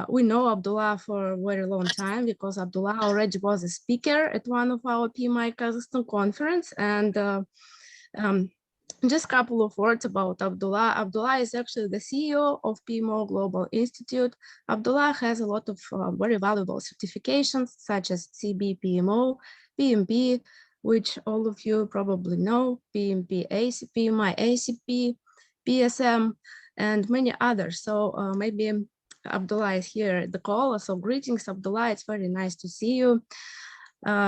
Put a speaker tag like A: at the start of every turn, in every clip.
A: We know Abdullah for a very long time because Abdullah already was a speaker at one of our PMI Kazakhstan conference. And just a couple of words about Abdullah. Abdullah is actually the CEO of PMO Global Institute. Abdullah has a lot of very valuable certifications such as CB PMO, PMP, which all of you probably know, PMP, PMI, ACP, PSM, and many others. So maybe Abdullah is here at the call. So greetings, Abdullah. It's very nice to see you.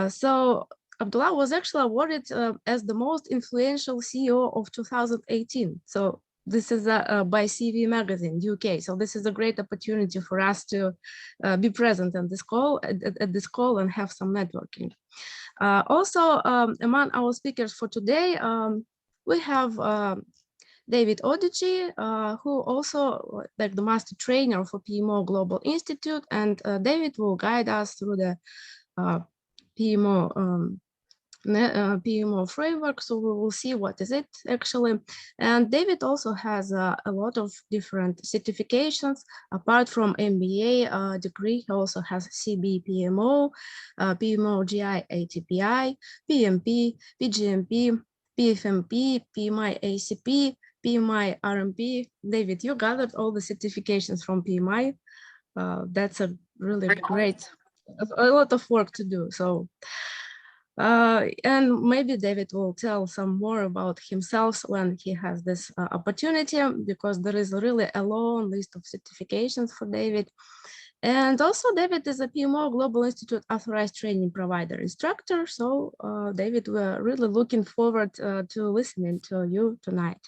A: So Abdullah was actually awarded as the most influential CEO of 2018. So this is by CV Magazine, UK. So this is a great opportunity for us to be present at this call, and have some networking. Also, among our speakers for today, we have David Odici, who also like the master trainer for PMO Global Institute, and David will guide us through the PMO PMO framework, so we will see what is it actually. And David also has a lot of different certifications. Apart from MBA degree, he also has CB PMO, PMO GI ATPI, PMP, PGMP, PFMP, PMI ACP, PMI RMP. David, you gathered all the certifications from PMI. That's a really great, a lot of work to do. So. And maybe David will tell some more about himself when he has this opportunity, because there is really a long list of certifications for David. And also David is a PMO Global Institute authorized training provider instructor. So David, we're really looking forward to listening to you tonight.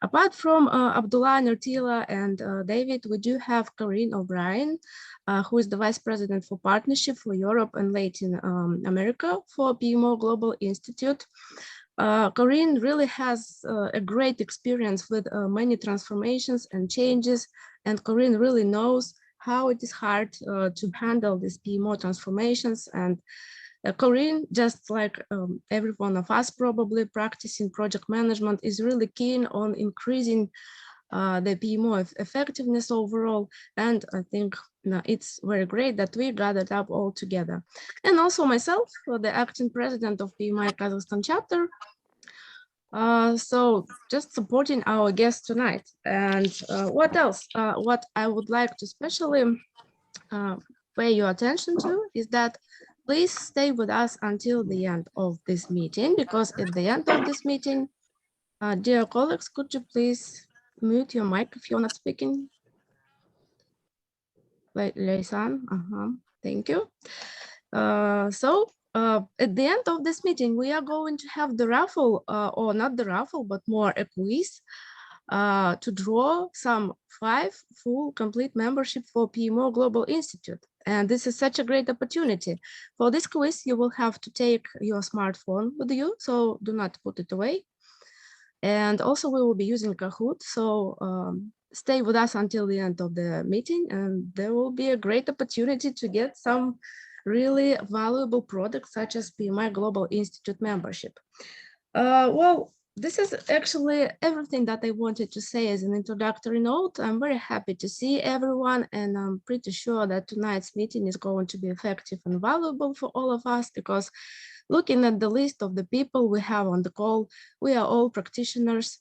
A: Apart from Abdullah, Nurtila, and David, we do have Corinne O'Brien, who is the Vice President for Partnership for Europe and Latin America for PMO Global Institute. Corinne really has a great experience with many transformations and changes, and Corinne really knows how it is hard to handle these PMO transformations. And Corinne, just like every one of us probably practicing project management, is really keen on increasing the PMO effectiveness overall. And I think it's very great that we gathered up all together. And also myself, the acting president of PMI Kazakhstan chapter. So just supporting our guests tonight. And what else? What I would like to especially pay your attention to is that please stay with us until the end of this meeting, because at the end of this meeting, dear colleagues, could you please mute your mic if you're not speaking? Leisan, thank you. So at the end of this meeting, we are going to have the raffle, or not the raffle, but more a quiz to draw some 5 full complete membership for PMO Global Institute. And this is such a great opportunity. For this quiz, you will have to take your smartphone with you, so do not put it away. And also we will be using Kahoot, so stay with us until the end of the meeting, and there will be a great opportunity to get some really valuable products such as PMI Global Institute membership. Well, this is actually everything that I wanted to say as an introductory note. I'm very happy to see everyone, and I'm pretty sure that tonight's meeting is going to be effective and valuable for all of us, because looking at the list of the people we have on the call, we are all practitioners.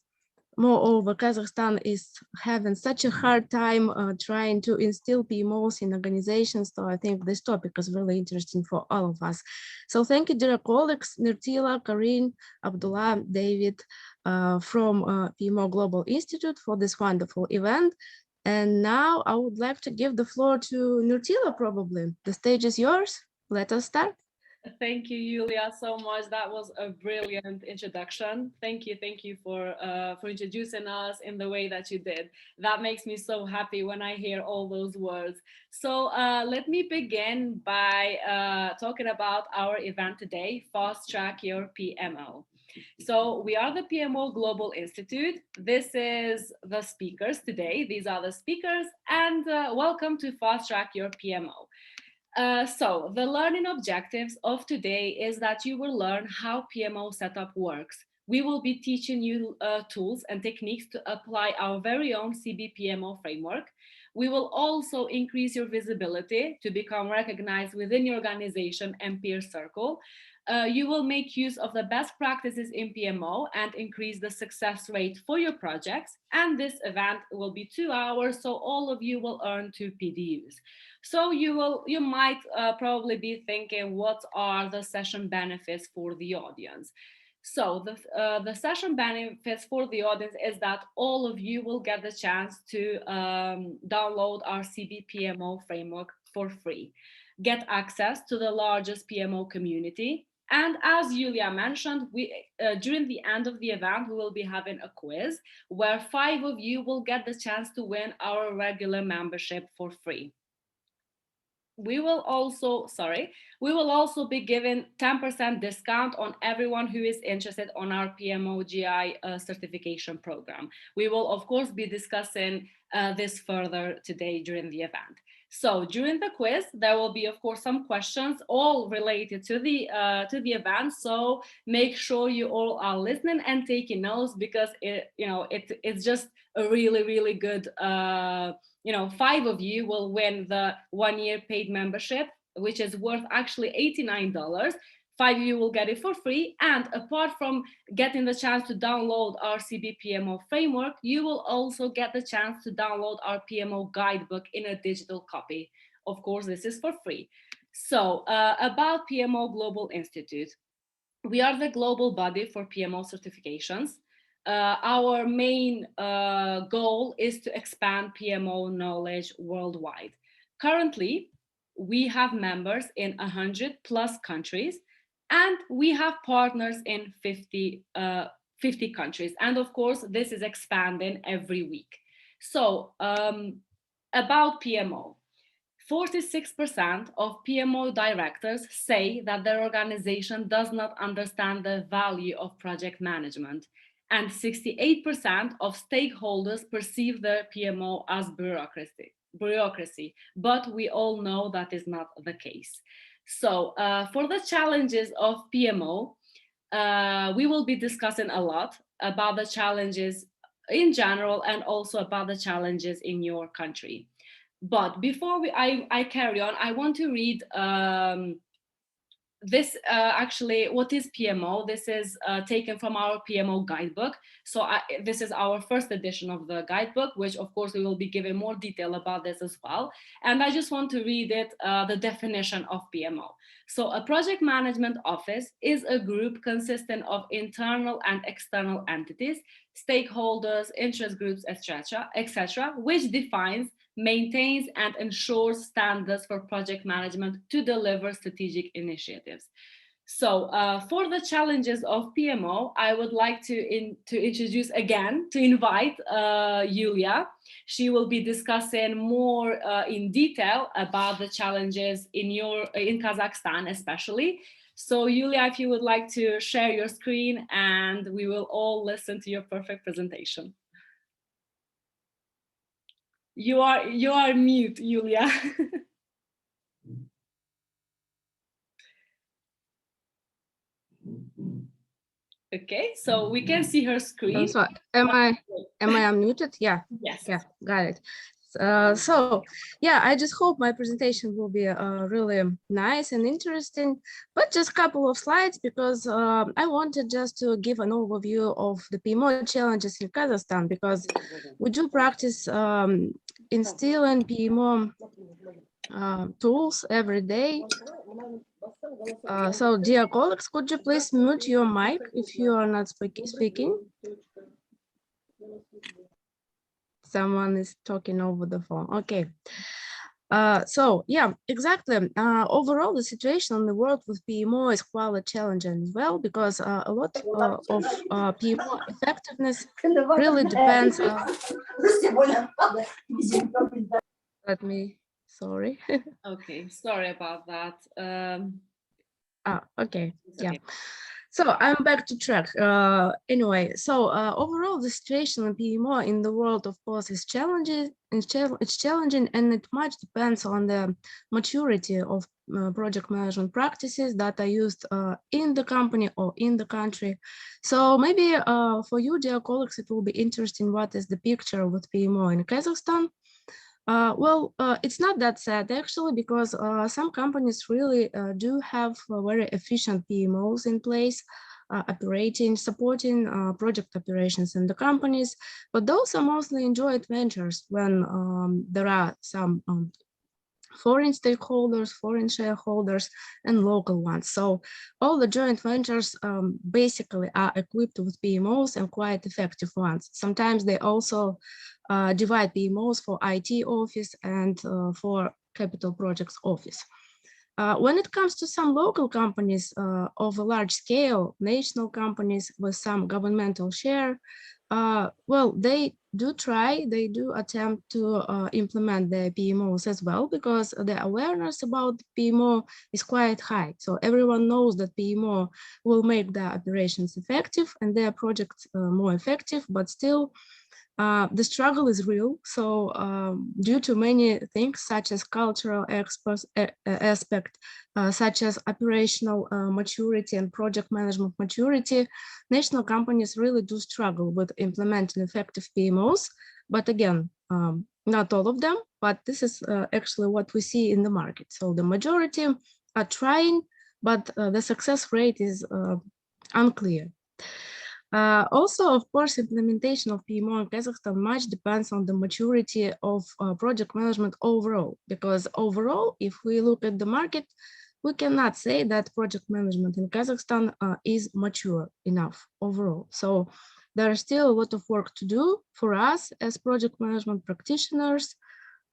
A: Moreover, Kazakhstan is having such a hard time trying to instill PMOs in organizations. So I think this topic is really interesting for all of us. So thank you, dear colleagues, Nurtila, Corinne, Abdullah, David from PMO Global Institute for this wonderful event. And now I would like to give the floor to Nurtila, probably. The stage is yours. Let us start.
B: Thank you, Yulia, so much. That was a brilliant introduction. Thank you for introducing us in the way that you did. That makes me so happy when I hear all those words. So let me begin by talking about our event today, Fast Track Your PMO. So we are the PMO Global Institute. This is the speakers today. These are the speakers, and welcome to Fast Track Your PMO. So the learning objectives of today is that you will learn how PMO setup works. We will be teaching you tools and techniques to apply our very own CB PMO framework. We will also increase your visibility to become recognized within your organization and peer circle. You will make use of the best practices in PMO and increase the success rate for your projects. And this event will be 2 hours, so all of you will earn 2 PDUs. So you might probably be thinking, what are the session benefits for the audience? So the session benefits for the audience is that all of you will get the chance to download our CBPMO framework for free, get access to the largest PMO community. And as Julia mentioned, during the end of the event, we will be having a quiz where 5 of you will get the chance to win our regular membership for free. We will also be given 10% discount on everyone who is interested on our PMO GI certification program. We will, of course, be discussing this further today during the event. So during the quiz, there will be, of course, some questions all related to the event. So make sure you all are listening and taking notes, because it's just a really, really good 5 of you will win the 1-year paid membership, which is worth actually $89. 5 of you will get it for free. And apart from getting the chance to download our CBPMO framework, you will also get the chance to download our PMO guidebook in a digital copy. Of course, this is for free. So about PMO Global Institute. We are the global body for PMO certifications. Our main goal is to expand PMO knowledge worldwide. Currently, we have members in 100 plus countries, and we have partners in 50 countries. And of course, this is expanding every week. So about PMO. 46% of PMO directors say that their organization does not understand the value of project management. And 68% of stakeholders perceive their PMO as bureaucracy. But we all know that is not the case. So for the challenges of PMO, we will be discussing a lot about the challenges in general and also about the challenges in your country. But before I carry on, I want to read this actually, what is PMO? This is taken from our PMO guidebook. So this is our first edition of the guidebook, which of course we will be giving more detail about this as well. And I just want to read it, the definition of PMO. So a project management office is a group consisting of internal and external entities, stakeholders, interest groups, etc., which defines, maintains, and ensures standards for project management to deliver strategic initiatives. So for the challenges of PMO, I would like to introduce again, to invite Julia. She will be discussing more in detail about the challenges in Kazakhstan, especially. So Julia, if you would like to share your screen, and we will all listen to your perfect presentation. You are mute, Julia. Okay, so we can see her screen.
A: So am I unmuted? Yeah.
B: Yes.
A: Yeah, got it. So yeah, I just hope my presentation will be really nice and interesting, but just a couple of slides, because I wanted just to give an overview of the PMO challenges in Kazakhstan, because we do practice instilling PMO tools every day. So dear colleagues, could you please mute your mic if you are not speaking? Someone is talking over the phone. Okay. So yeah, exactly. Overall, the situation in the world with PMO is quite challenging as well, because a lot of PMO effectiveness really depends on... Sorry.
B: Okay, sorry about that.
A: Okay, yeah. So I'm back to track. Anyway, so overall, the situation in PMO in the world, of course, is challenging. It's challenging, and it much depends on the maturity of project management practices that are used in the company or in the country. So maybe for you, dear colleagues, it will be interesting what is the picture with PMO in Kazakhstan. It's not that sad actually, because some companies really do have very efficient PMOs in place, operating, supporting project operations in the companies, but those are mostly in joint ventures when there are some foreign stakeholders, foreign shareholders, and local ones. So all the joint ventures basically are equipped with PMOs and quite effective ones. Sometimes they also divide PMOs for IT office and for capital projects office. When it comes to some local companies of a large scale, national companies with some governmental share, they do attempt to implement the PMOs as well, because the awareness about PMO is quite high. So everyone knows that PMO will make their operations effective and their projects more effective, but still the struggle is real. So due to many things, such as cultural aspect, such as operational maturity and project management maturity, national companies really do struggle with implementing effective PMOs. But again, not all of them, but this is actually what we see in the market. So the majority are trying, but the success rate is unclear. Also, of course, implementation of PMO in Kazakhstan much depends on the maturity of project management overall, because overall, if we look at the market, we cannot say that project management in Kazakhstan is mature enough overall. So there is still a lot of work to do for us as project management practitioners,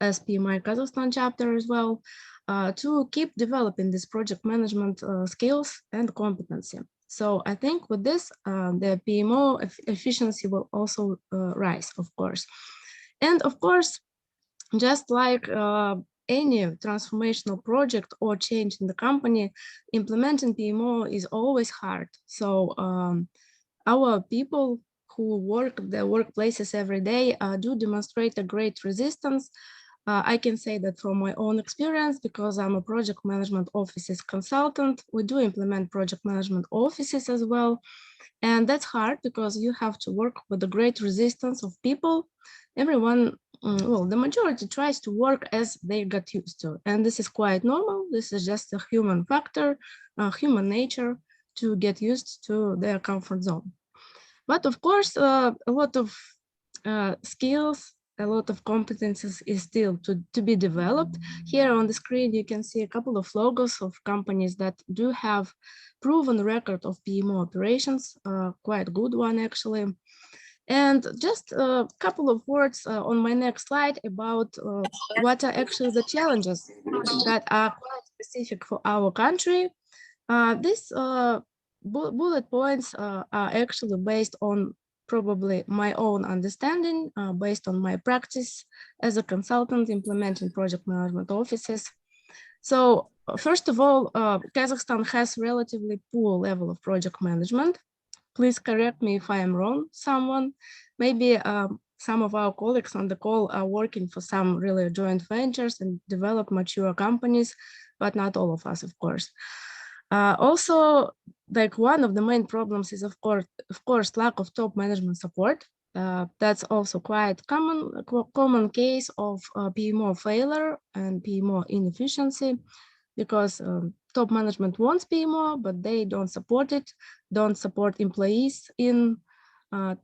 A: as PMI Kazakhstan chapter as well, to keep developing this project management skills and competency. So I think with this, the PMO efficiency will also rise, of course. And of course, just like any transformational project or change in the company, implementing PMO is always hard. So our people who work the workplaces every day do demonstrate a great resistance. I can say that from my own experience, because I'm a project management offices consultant, we do implement project management offices as well. And that's hard because you have to work with the great resistance of people. Everyone, the majority tries to work as they got used to. And this is quite normal. This is just a human factor, human nature to get used to their comfort zone. But of course, a lot of skills, a lot of competences is still to be developed. Here on the screen, you can see a couple of logos of companies that do have proven record of PMO operations, quite good one actually. And just a couple of words on my next slide about what are actually the challenges that are quite specific for our country. These bullet points are actually based on probably my own understanding, based on my practice as a consultant implementing project management offices. So first of all, Kazakhstan has relatively poor level of project management. Please correct me if I am wrong, someone. Maybe some of our colleagues on the call are working for some really joint ventures and develop mature companies, but not all of us, of course. Also, like one of the main problems is, of course, lack of top management support. That's also quite common case of PMO failure and PMO inefficiency, because top management wants PMO, but they don't support it, don't support employees in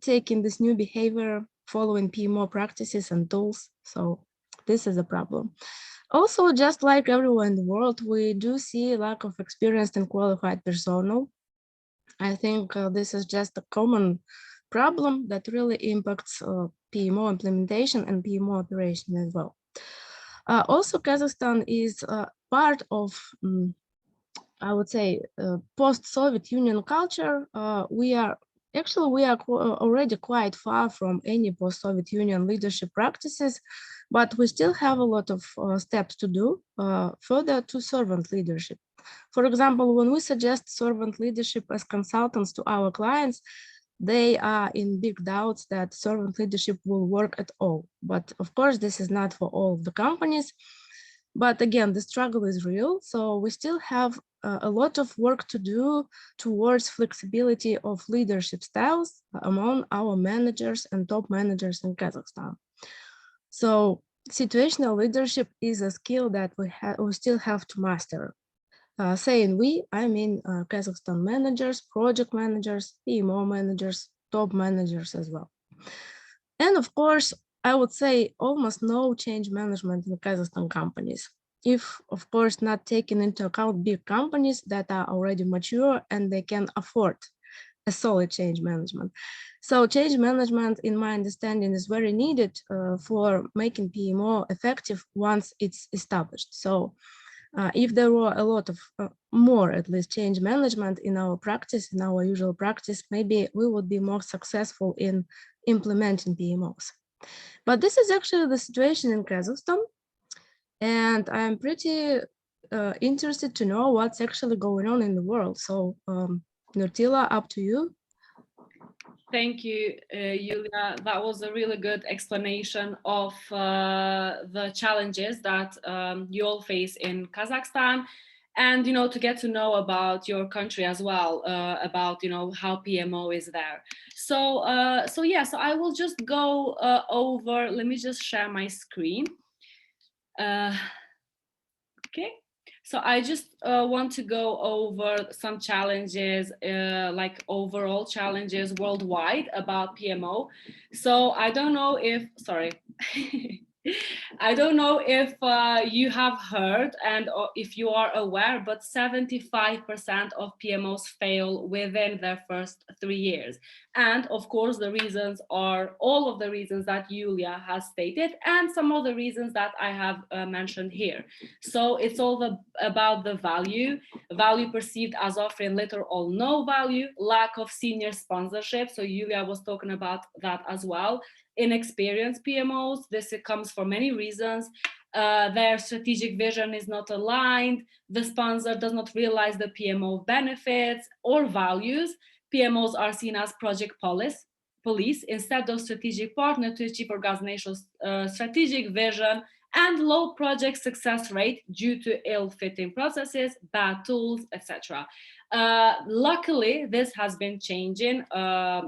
A: taking this new behavior, following PMO practices and tools. So this is a problem. Also, just like everywhere in the world, we do see lack of experienced and qualified personnel. I think this is just a common problem that really impacts PMO implementation and PMO operation as well. Also, Kazakhstan is part of, I would say, post-Soviet Union culture. We are already quite far from any post-Soviet Union leadership practices, but we still have a lot of steps to do further to servant leadership. For example, when we suggest servant leadership as consultants to our clients, they are in big doubts that servant leadership will work at all. But of course, this is not for all of the companies. But again, the struggle is real. So we still have a lot of work to do towards flexibility of leadership styles among our managers and top managers in Kazakhstan. So situational leadership is a skill that we still have to master. Saying we, I mean Kazakhstan managers, project managers, PMO managers, top managers as well. And of course, I would say almost no change management in Kazakhstan companies. If, of course, not taking into account big companies that are already mature and they can afford a solid change management. So change management, in my understanding, is very needed for making PMO effective once it's established. So if there were a lot of more, at least, change management in our practice, in our usual practice, maybe we would be more successful in implementing PMOs. But this is actually the situation in Kazakhstan, and I'm pretty interested to know what's actually going on in the world. So Nurtila, up to you.
B: Thank you, Yulia. That was a really good explanation of the challenges that you all face in Kazakhstan, and to get to know about your country as well, about how PMO is there. So so I will just go over. Let me just share my screen. Okay. So I just want to go over some challenges, like overall challenges worldwide about PMO. So I don't know if, sorry, I don't know if you have heard and if you are aware, but 75% of PMOs fail within their first 3 years. And of course, the reasons are all of the reasons that Yulia has stated and some of the reasons that I have mentioned here. So it's all about the value perceived as offering little or no value, lack of senior sponsorship. So Yulia was talking about that as well. Inexperienced PMOs, this comes for many reasons. Their strategic vision is not aligned. The sponsor does not realize the PMO benefits or values. PMOs are seen as project police instead of strategic partner to achieve organizational strategic vision, and low project success rate due to ill-fitting processes, bad tools, etc. Luckily, this has been changing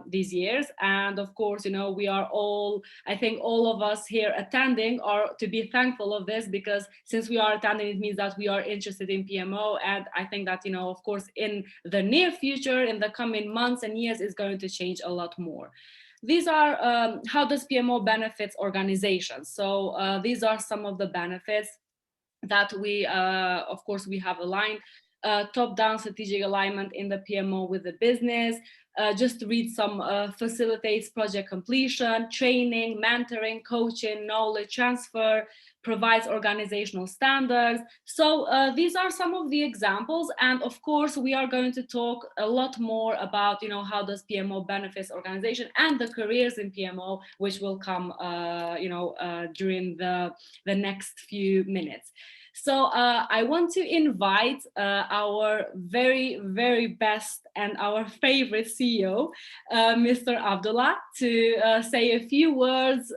B: these years. And of course, we are all, I think all of us here attending are to be thankful of this, because since we are attending, it means that we are interested in PMO. And I think that, of course, in the near future, in the coming months and years, is going to change a lot more. These are how does PMO benefits organizations. So these are some of the benefits that we, of course, we have aligned. Top-down strategic alignment in the PMO with the business. Just to read some, facilitates project completion, training, mentoring, coaching, knowledge transfer, provides organizational standards. So these are some of the examples. And of course, we are going to talk a lot more about, how does PMO benefits organization and the careers in PMO, which will come, during the next few minutes. So I want to invite our very, very best and our favorite CEO, Mr. Abdullah, to say a few words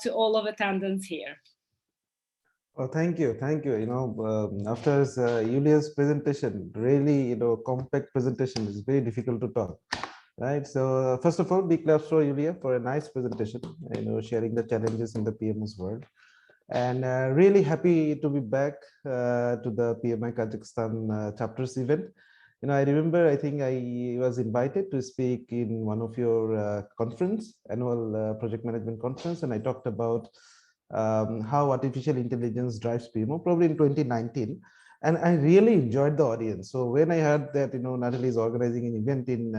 B: to all of attendants here.
C: Oh, thank you. After Julia's presentation, really, compact presentation, is very difficult to talk, right? So first of all, big claps for Julia for a nice presentation, sharing the challenges in the PMO's world. And really happy to be back to the PMI Kazakhstan chapters event. I remember, I think I was invited to speak in one of your annual project management conference, and I talked about how artificial intelligence drives PMO, probably in 2019. And I really enjoyed the audience. So when I heard that, Natalie is organizing an event in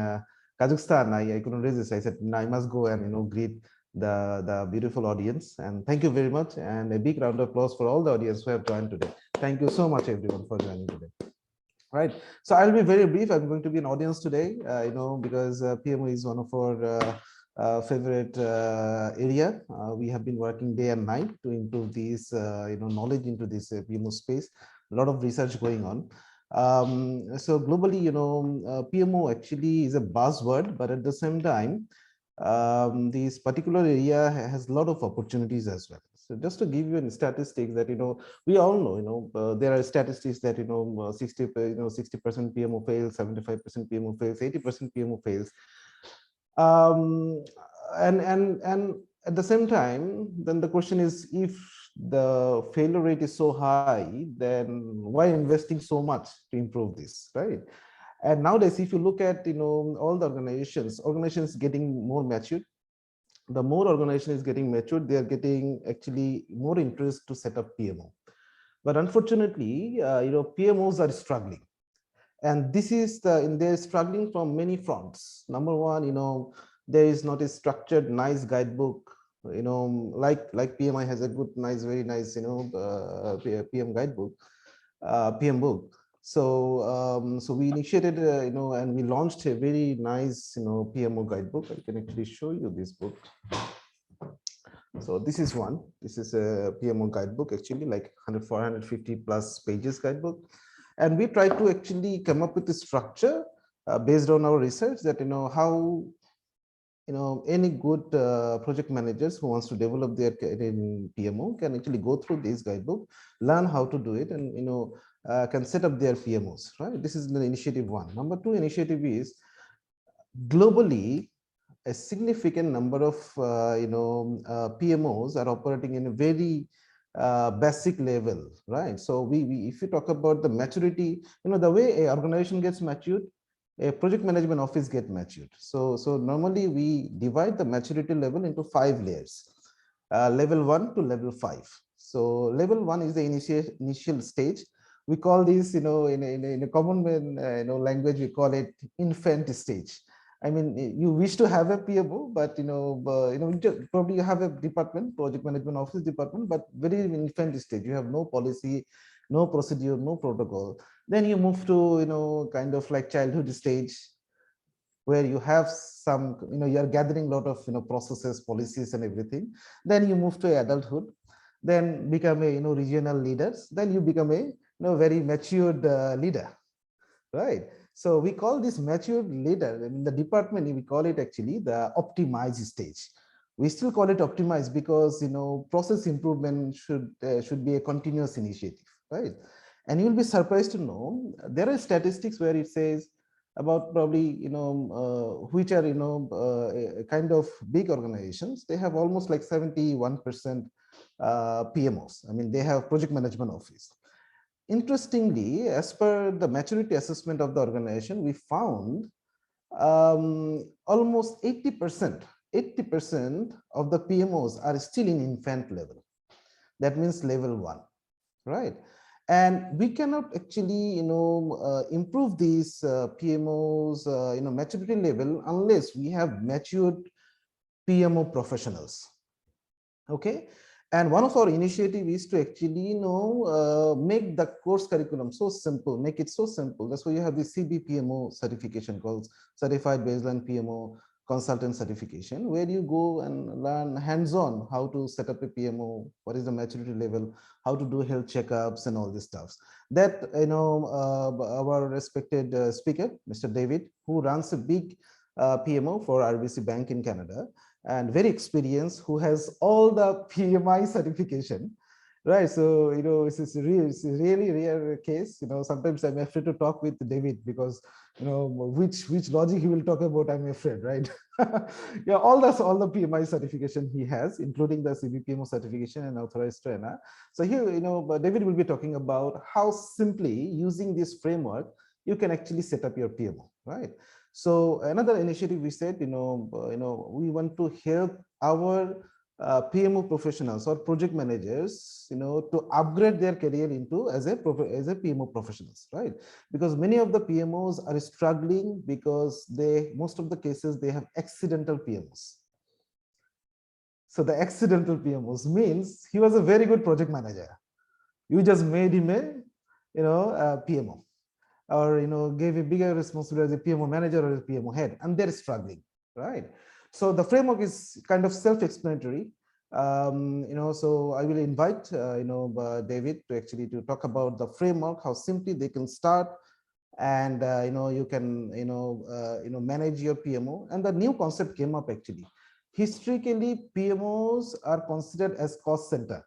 C: Kazakhstan, I couldn't resist. I said, no, I must go and, greet the beautiful audience. And thank you very much. And a big round of applause for all the audience who have joined today. Thank you so much, everyone, for joining today. Right. So I'll be very brief. I'm going to be an audience today, because PMO is one of our favorite area. We have been working day and night to improve this, knowledge into this PMO space. A lot of research going on. So globally, PMO actually is a buzzword, but at the same time, this particular area has a lot of opportunities as well. So just to give you statistics that, we all know, there are statistics that, 60% PMO fails, 75% PMO fails, 80% PMO fails. And at the same time, then the question is, if the failure rate is so high, then why investing so much to improve this, right? And nowadays, if you look at all the organizations getting more mature. The more organization is getting mature, they are getting actually more interest to set up PMO. But unfortunately, PMOs are struggling, and this is they're struggling from many fronts. Number one, there is not a structured nice guidebook, like PMI has a good nice very nice PM guidebook, PM book. So we initiated and we launched a very nice PMO guidebook. I can actually show you this book. So this is one. This is a PMO guidebook, actually like 450 plus pages guidebook. And we try to actually come up with a structure based on our research that, how, any good project managers who wants to develop their career in PMO can actually go through this guidebook, learn how to do it, and, can set up their PMOs, right? This is the initiative one. Number two initiative is globally, a significant number of PMOs are operating in a very basic level, right? So we if you talk about the maturity, the way a organization gets matured, a project management office get matured. So normally we divide the maturity level into 5 layers, level 1 to level 5. So level 1 is the initial stage. We call this, in a common language, we call it infant stage. I mean, you wish to have a PMO, but probably you have a department, project management office department, but very infant stage. You have no policy, no procedure, no protocol. Then you move to kind of like childhood stage, where you have some, you are gathering a lot of processes, policies, and everything. Then you move to adulthood, then become a regional leaders. Then you become a very matured leader, right? So we call this mature leader in the department, we call it actually the optimized stage. We still call it optimized because process improvement should be a continuous initiative, right? And you'll be surprised to know there are statistics where it says about probably which are kind of big organizations. They have almost like 71% PMOs. I mean, they have project management office. Interestingly, as per the maturity assessment of the organization, we found almost 80% of the PMOs are still in infant level. That means level 1, right? And we cannot actually improve these PMOs maturity level unless we have matured PMO professionals. Okay. And one of our initiative is to actually make the course curriculum so simple, make it so simple. That's why you have the CBPMO certification called Certified Baseline PMO Consultant Certification, where you go and learn hands-on how to set up a PMO, what is the maturity level, how to do health checkups and all this stuff. That our respected speaker, Mr. David, who runs a big PMO for RBC Bank in Canada, and very experienced, who has all the PMI certification, right? So it's a really rare case. Sometimes I'm afraid to talk with David because which logic he will talk about, I'm afraid, right? Yeah, all the PMI certification he has, including the CBPMO certification and authorized trainer. So here David will be talking about how simply using this framework you can actually set up your PMO, right? So another initiative we said, we want to help our PMO professionals or project managers, to upgrade their career into as a PMO professionals, right? Because many of the PMOs are struggling because most of the cases they have accidental PMOs. So the accidental PMOs means he was a very good project manager. You just made him a PMO, or gave a bigger responsibility as a PMO manager or a PMO head, and they're struggling, right? So the framework is kind of self-explanatory. So I will invite David to actually to talk about the framework, how simply they can start, and you can manage your PMO. And the new concept came up actually. Historically, PMOs are considered as cost center.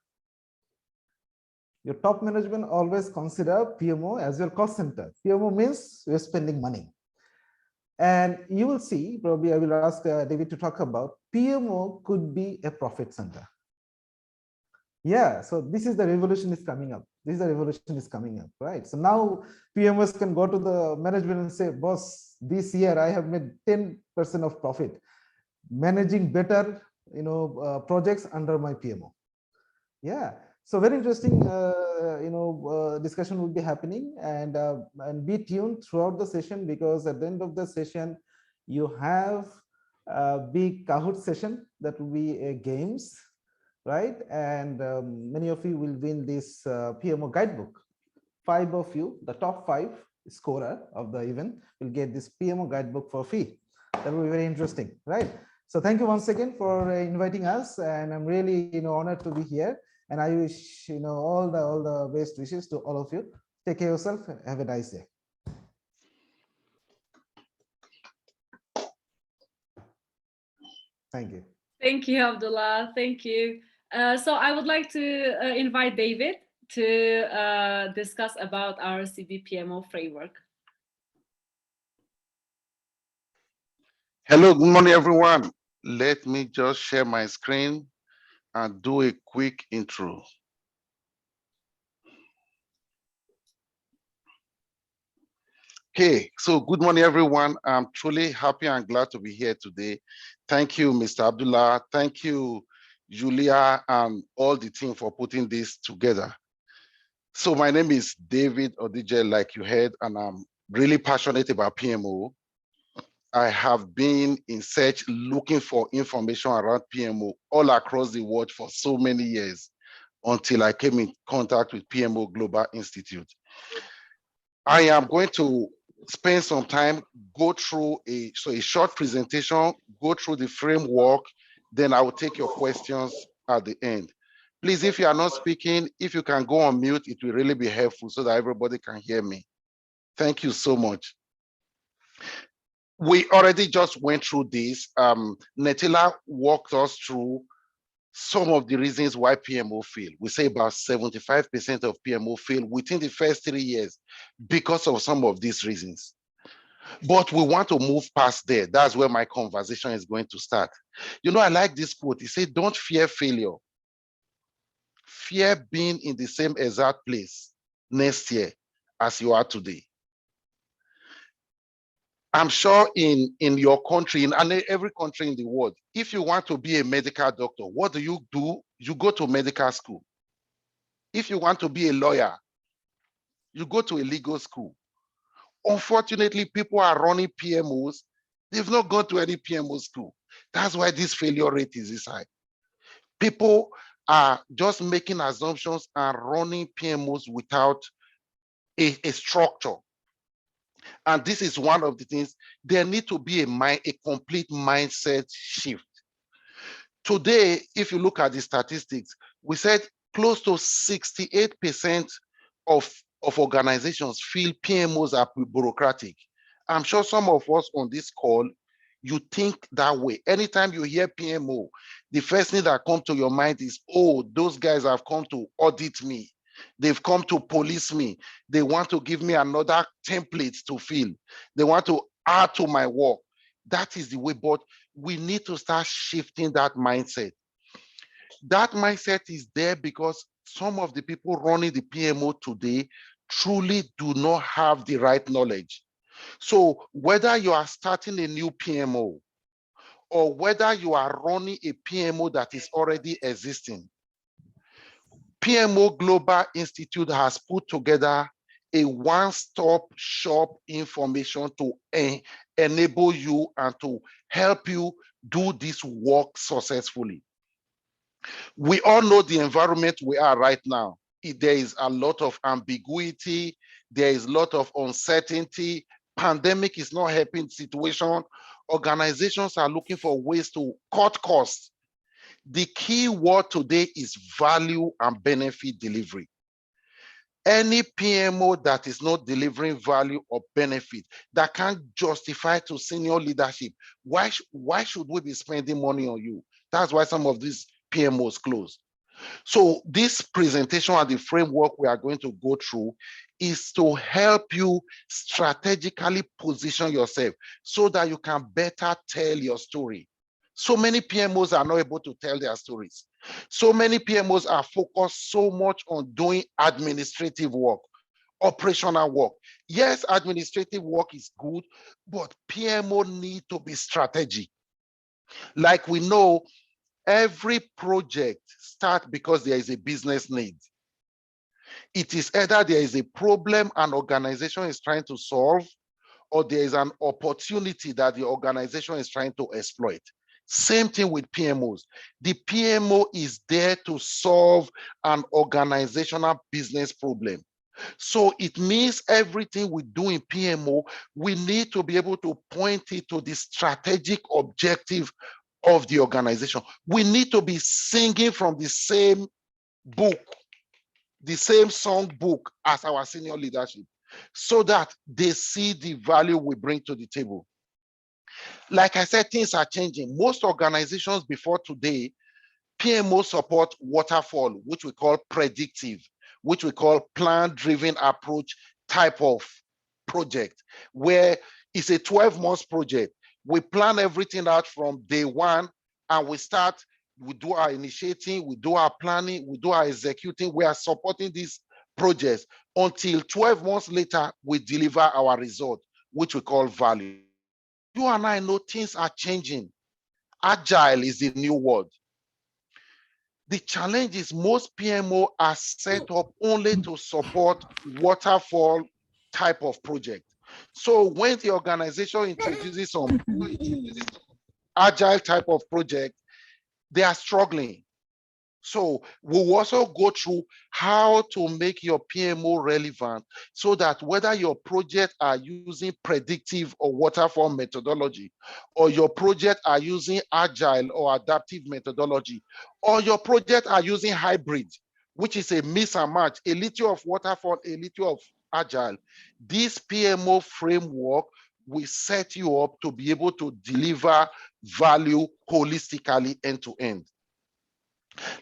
C: Your top management always consider PMO as your cost center. PMO means you're spending money. And you will see, probably I will ask David to talk about, PMO could be a profit center. Yeah, so this is the revolution is coming up. This is the revolution is coming up, right? So now PMOs can go to the management and say, boss, this year I have made 10% of profit, managing better, projects under my PMO. Yeah, so very interesting, discussion will be happening, and be tuned throughout the session, because at the end of the session, you have a big Kahoot session that will be games, right? And many of you will win this PMO guidebook. 5 of you, the top 5 scorer of the event, will get this PMO guidebook for free. That will be very interesting, right? So thank you once again for inviting us, and I'm really honored to be here. And I wish all the best wishes to all of you. Take care of yourself. Have a nice day. Thank you.
B: Thank you, Abdullah. Thank you. So I would like to invite David to discuss about our CBPMO framework.
D: Hello, good morning, everyone. Let me just share my screen and do a quick intro. Okay, so good morning, everyone. I'm truly happy and glad to be here today. Thank you, Mr. Abdullah. Thank you, Julia, and all the team for putting this together. So my name is David Odije, like you heard, and I'm really passionate about PMO. I have been in search looking for information around PMO all across the world for so many years until I came in contact with PMO Global Institute. I am going to spend some time, go through a short presentation, go through the framework, then I will take your questions at the end. Please, if you are not speaking, if you can go on mute, it will really be helpful so that everybody can hear me. Thank you so much. We already just went through this. Netila walked us through some of the reasons why PMO fail. We say about 75% of PMO fail within the first 3 years because of some of these reasons. But we want to move past there. That's where my conversation is going to start. I like this quote. He said, don't fear failure. Fear being in the same exact place next year as you are today. I'm sure in your country, in every country in the world, if you want to be a medical doctor, what do? You go to medical school. If you want to be a lawyer, you go to a legal school. Unfortunately, people are running PMOs. They've not gone to any PMO school. That's why this failure rate is this high. People are just making assumptions and running PMOs without a structure. And this is one of the things. There need to be a complete mindset shift. Today, if you look at the statistics, we said close to 68% of organizations feel PMOs are bureaucratic. I'm sure some of us on this call, you think that way. Anytime you hear PMO, the first thing that comes to your mind is, oh, those guys have come to audit me. They've come to police me. They want to give me another template to fill. They want to add to my work. That is the way, but we need to start shifting that mindset. That mindset is there because some of the people running the PMO today truly do not have the right knowledge. So whether you are starting a new PMO or whether you are running a PMO that is already existing, PMO Global Institute has put together a one-stop shop information to enable you and to help you do this work successfully. We all know the environment we are right now. There is a lot of ambiguity. There is a lot of uncertainty. Pandemic is not helping the situation. Organizations are looking for ways to cut costs. The key word today is value and benefit delivery. Any PMO that is not delivering value or benefit, that can't justify to senior leadership, why should we be spending money on you? That's why some of these PMOs close. So this presentation and the framework we are going to go through is to help you strategically position yourself so that you can better tell your story. So many PMOs are not able to tell their stories. So many PMOs are focused so much on doing administrative work, operational work. Yes, administrative work is good, but PMO need to be strategic. Like we know, every project starts because there is a business need. It is either there is a problem an organization is trying to solve, or there is an opportunity that the organization is trying to exploit. Same thing with PMOs. The PMO is there to solve an organizational business problem. So it means everything we do in PMO, we need to be able to point it to the strategic objective of the organization. We need to be singing from the same book, the same song book as our senior leadership, so that they see the value we bring to the table. Like I said, things are changing. Most organizations before today, PMO support waterfall, which we call predictive, which we call plan-driven approach type of project, where it's a 12-month project. We plan everything out from day one, and we do our initiating, we do our planning, we do our executing, we are supporting these projects until 12 months later, we deliver our result, which we call value. You and I know things are changing. Agile is the new word. The challenge is most PMO are set up only to support waterfall type of project. So when the organization introduces some agile type of project, they are struggling. So we'll also go through how to make your PMO relevant, so that whether your project are using predictive or waterfall methodology, or your project are using agile or adaptive methodology, or your project are using hybrid, which is a mix and match, a little of waterfall, a little of agile, this PMO framework will set you up to be able to deliver value holistically end to end.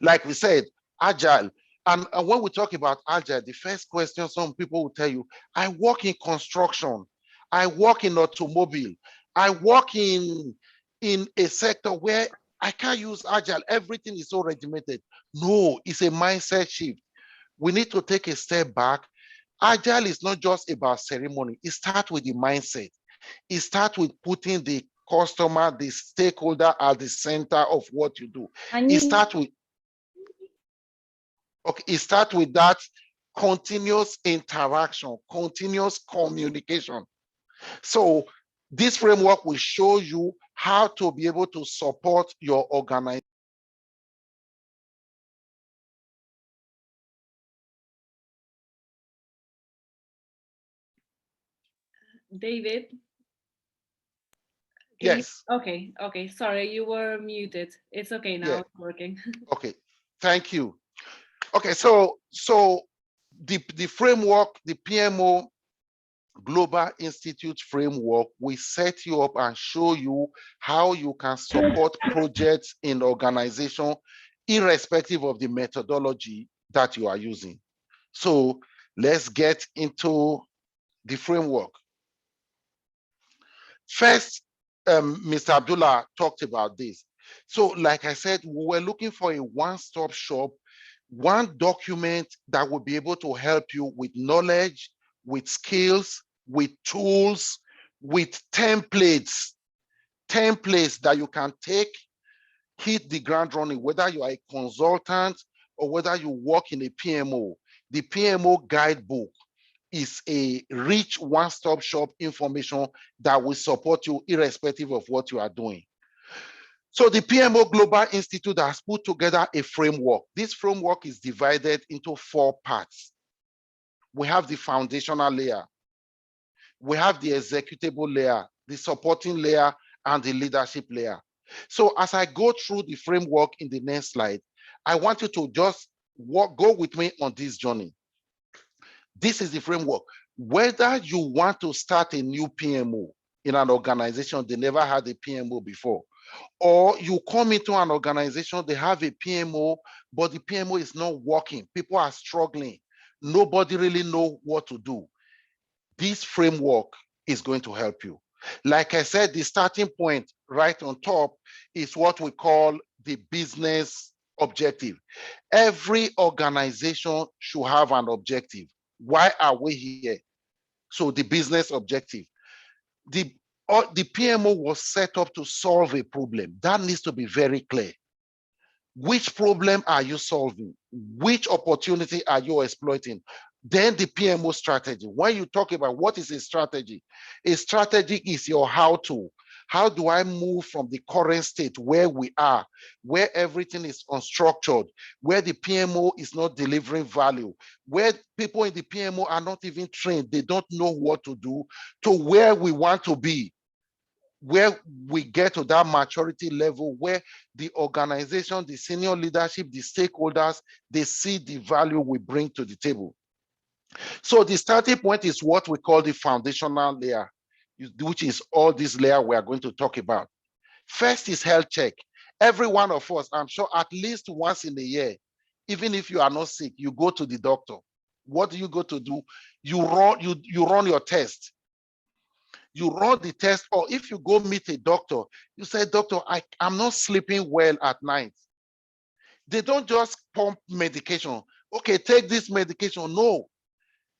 D: Like we said, agile. And when we talk about agile, the first question some people will tell you, I work in construction, I work in automobile, I work in a sector where I can't use agile, everything is so regimented. No, it's a mindset shift. We need to take a step back. Agile is not just about ceremony, it starts with the mindset. It starts with putting the customer, the stakeholder at the center of what you do. It starts with it starts with that continuous interaction, continuous communication. So this framework will show you how to be able to support your organization.
B: David?
D: Yes.
B: Okay, sorry, you were muted. It's okay now,
D: Yeah.
B: it's working.
D: Okay, thank you. Okay, so the framework, the PMO Global Institute framework, we set you up and show you how you can support projects in the organization, irrespective of the methodology that you are using. So let's get into the framework. First, Mr. Abdullah talked about this. So like I said, we were looking for a one-stop shop, one document that would be able to help you with knowledge, with skills, with tools, with templates that you can take, hit the ground running, whether you are a consultant or whether you work in a PMO. The PMO guidebook is a rich one-stop shop information that will support you irrespective of what you are doing. So the PMO Global Institute has put together a framework. This framework is divided into 4 parts. We have the foundational layer, we have the executable layer, the supporting layer, and the leadership layer. So as I go through the framework in the next slide, I want you to just go with me on this journey. This is the framework. Whether you want to start a new PMO in an organization, they never had a PMO before, or you come into an organization, they have a PMO, but the PMO is not working. People are struggling. Nobody really know what to do. This framework is going to help you. Like I said, the starting point right on top is what we call the business objective. Every organization should have an objective. Why are we here? So the business objective. The PMO was set up to solve a problem. That needs to be very clear. Which problem are you solving? Which opportunity are you exploiting? Then the PMO strategy. When you talk about what is a strategy is your how to. How do I move from the current state where we are, where everything is unstructured, where the PMO is not delivering value, where people in the PMO are not even trained, they don't know what to do, to where we want to be, where we get to that maturity level where the organization, the senior leadership, the stakeholders, they see the value we bring to the table. So the starting point is what we call the foundational layer, which is all this layer we are going to talk about. First is health check. Every one of us, I'm sure at least once in a year, even if you are not sick, you go to the doctor. What do you go to do? You run your test. You run the test, or if you go meet a doctor, you say, doctor, I'm not sleeping well at night. They don't just pump medication. Okay, take this medication. No,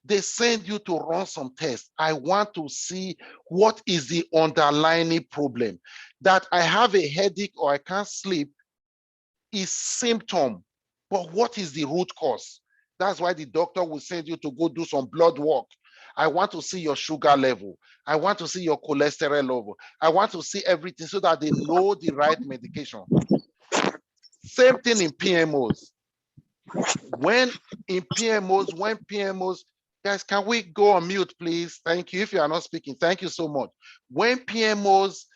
D: they send you to run some tests. I want to see what is the underlying problem. That I have a headache or I can't sleep is symptom, but what is the root cause? That's why the doctor will send you to go do some blood work. I want to see your sugar level. I want to see your cholesterol level. I want to see everything so that they know the right medication. Same thing in PMOs. When PMOs, guys, can we go on mute, please? Thank you. If you are not speaking, thank you so much. When PMOs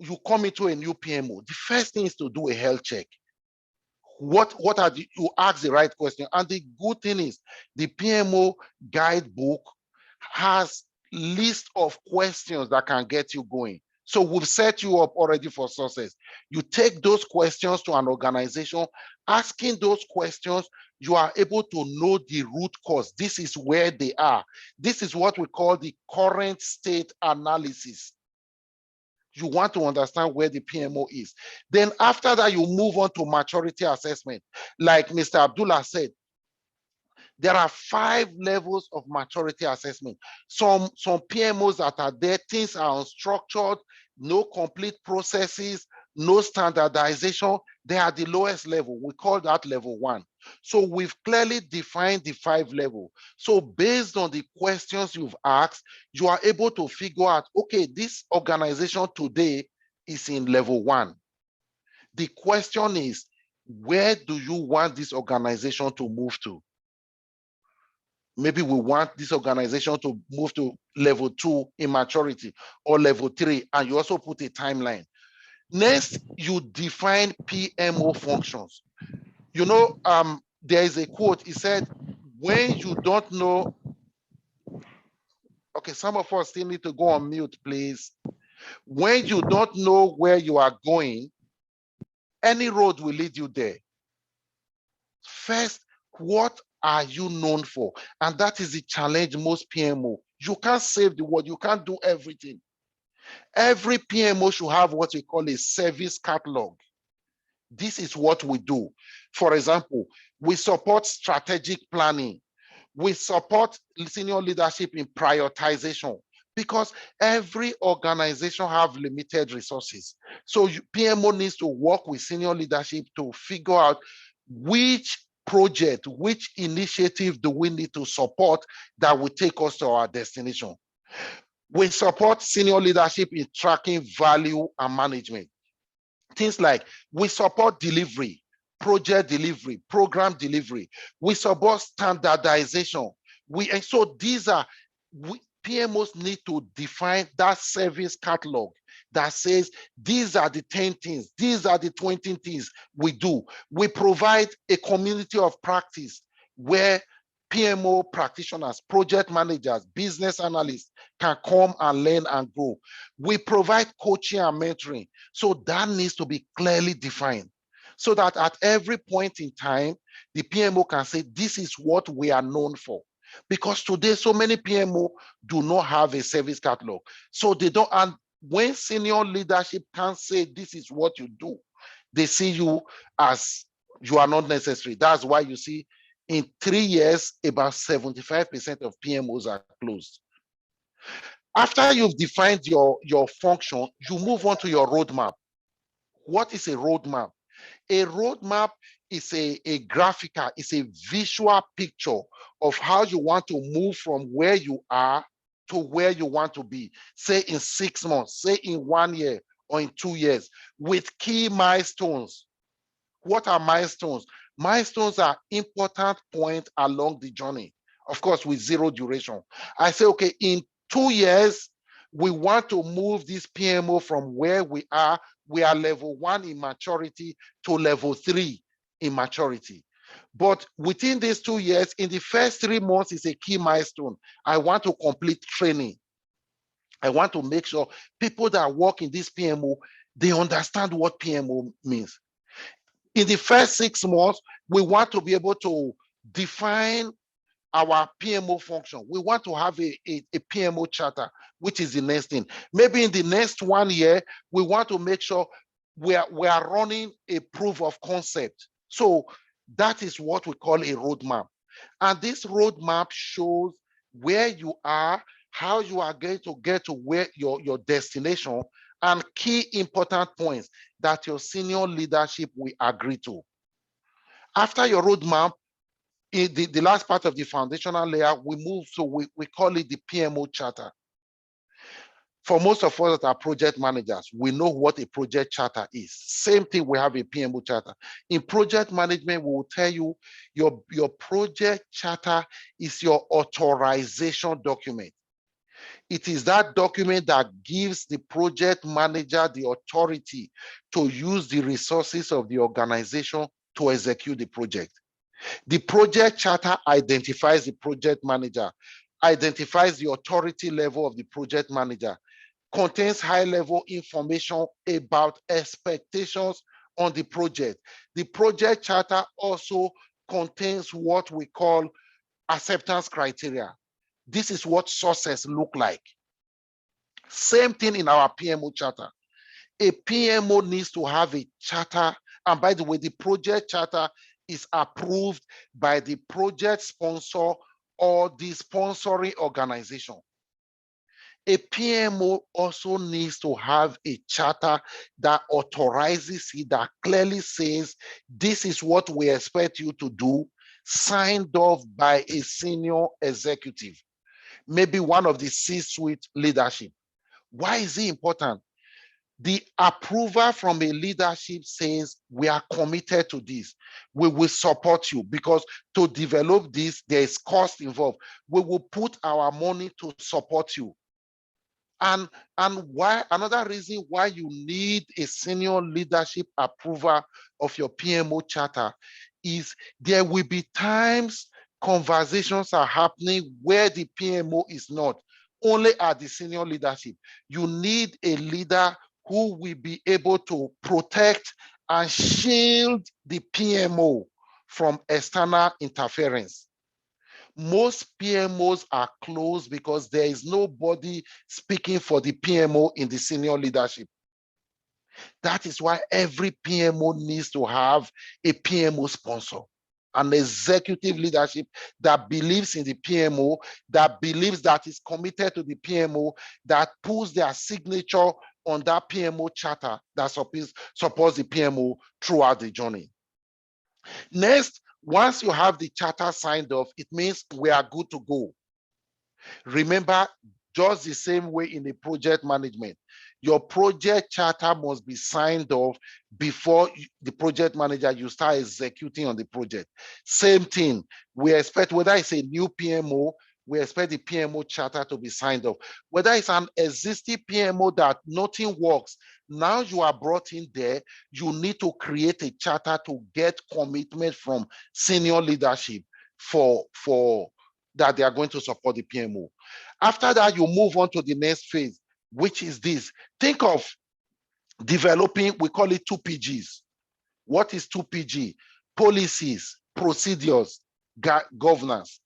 D: you come into a new PMO, the first thing is to do a health check. You ask the right question. And the good thing is the PMO guidebook has list of questions that can get you going. So we've set you up already for success. You take those questions to an organization, asking those questions, you are able to know the root cause. This is where they are. This is what we call the current state analysis. You want to understand where the PMO is. Then after that, you move on to maturity assessment. Like Mr. Abdullah said, there are 5 levels of maturity assessment. Some PMOs that are there, things are unstructured, no complete processes, no standardization. They are the lowest level. We call that level 1. So we've clearly defined the 5 level. So based on the questions you've asked, you are able to figure out, okay, this organization today is in level 1. The question is, where do you want this organization to move to? Maybe we want this organization to move to level 2 in maturity or level 3, and you also put a timeline. Next, you define PMO functions. You know, there is a quote, it said, when you don't know, okay, some of us still need to go on mute, please. When you don't know where you are going, any road will lead you there. First, what are you known for? And that is the challenge most PMO. You can't save the world, you can't do everything. Every PMO should have what we call a service catalog. This is what we do. For example, we support strategic planning. We support senior leadership in prioritization, because every organization have limited resources. So PMO needs to work with senior leadership to figure out which project, which initiative do we need to support that will take us to our destination. We support senior leadership in tracking value and management. Things like we support delivery, project delivery, program delivery. We support standardization. And so these are, PMOs need to define that service catalog that says, these are the 10 things, these are the 20 things we do. We provide a community of practice where PMO practitioners, project managers, business analysts can come and learn and grow. We provide coaching and mentoring. So that needs to be clearly defined so that at every point in time, the PMO can say, this is what we are known for. Because today, so many PMO do not have a service catalog. So they don't, and when senior leadership can say, this is what you do, They see you as you are not necessary. That's why you see in 3 years, about 75% of PMOs are closed. After you've defined your function, you move on to your roadmap. What is a roadmap? A roadmap is a graphical, it's a visual picture of how you want to move from where you are to where you want to be, say in 6 months, say in 1 year or in 2 years, with key milestones. What are milestones? Milestones are important points along the journey, of course, with zero duration. I say, okay, in 2 years, we want to move this PMO from where we are level 1 in maturity to level 3 in maturity. But within these 2 years, in the first 3 months is a key milestone. I want to complete training. I want to make sure people that work in this PMO, they understand what PMO means. In the first 6 months, we want to be able to define our PMO function. We want to have a PMO charter, which is the next thing. Maybe in the next 1 year, we want to make sure we are running a proof of concept. So that is what we call a roadmap. And this roadmap shows where you are, how you are going to get to where your destination, and key important points that your senior leadership will agree to. After your roadmap, in the last part of the foundational layer, we move, so we call it the PMO charter. For most of us that are project managers, we know what a project charter is. Same thing, we have a PMO charter. In project management, we will tell you your project charter is your authorization document. It is that document that gives the project manager the authority to use the resources of the organization to execute the project. The project charter identifies the project manager, identifies the authority level of the project manager, contains high-level information about expectations on the project. The project charter also contains what we call acceptance criteria. This is what success look like. Same thing in our PMO charter. A PMO needs to have a charter, and by the way, the project charter is approved by the project sponsor or the sponsoring organization. A PMO also needs to have a charter that authorizes it, that clearly says, this is what we expect you to do, signed off by a senior executive, maybe one of the C-suite leadership. Why is it important? The approval from a leadership says, we are committed to this. We will support you, because to develop this, there is cost involved. We will put our money to support you. And why, another reason why you need a senior leadership approval of your PMO charter is there will be times conversations are happening where the PMO is not, only at the senior leadership. You need a leader who will be able to protect and shield the PMO from external interference. Most PMOs are closed because there is nobody speaking for the PMO in the senior leadership. That is why every PMO needs to have a PMO sponsor, an executive leadership that believes in the PMO, that believes that is committed to the PMO, that puts their signature on that PMO charter that supports the PMO throughout the journey. Next, once you have the charter signed off, it means we are good to go. Remember, just the same way in the project management, your project charter must be signed off before the project manager, you start executing on the project. Same thing, we expect, whether it's a new PMO, we expect the PMO charter to be signed off. Whether it's an existing PMO that nothing works, now you are brought in there, you need to create a charter to get commitment from senior leadership for that they are going to support the PMO. After that, you move on to the next phase, which is this. Think of developing, we call it 2PGs. What is 2PG? Policies, procedures, governance.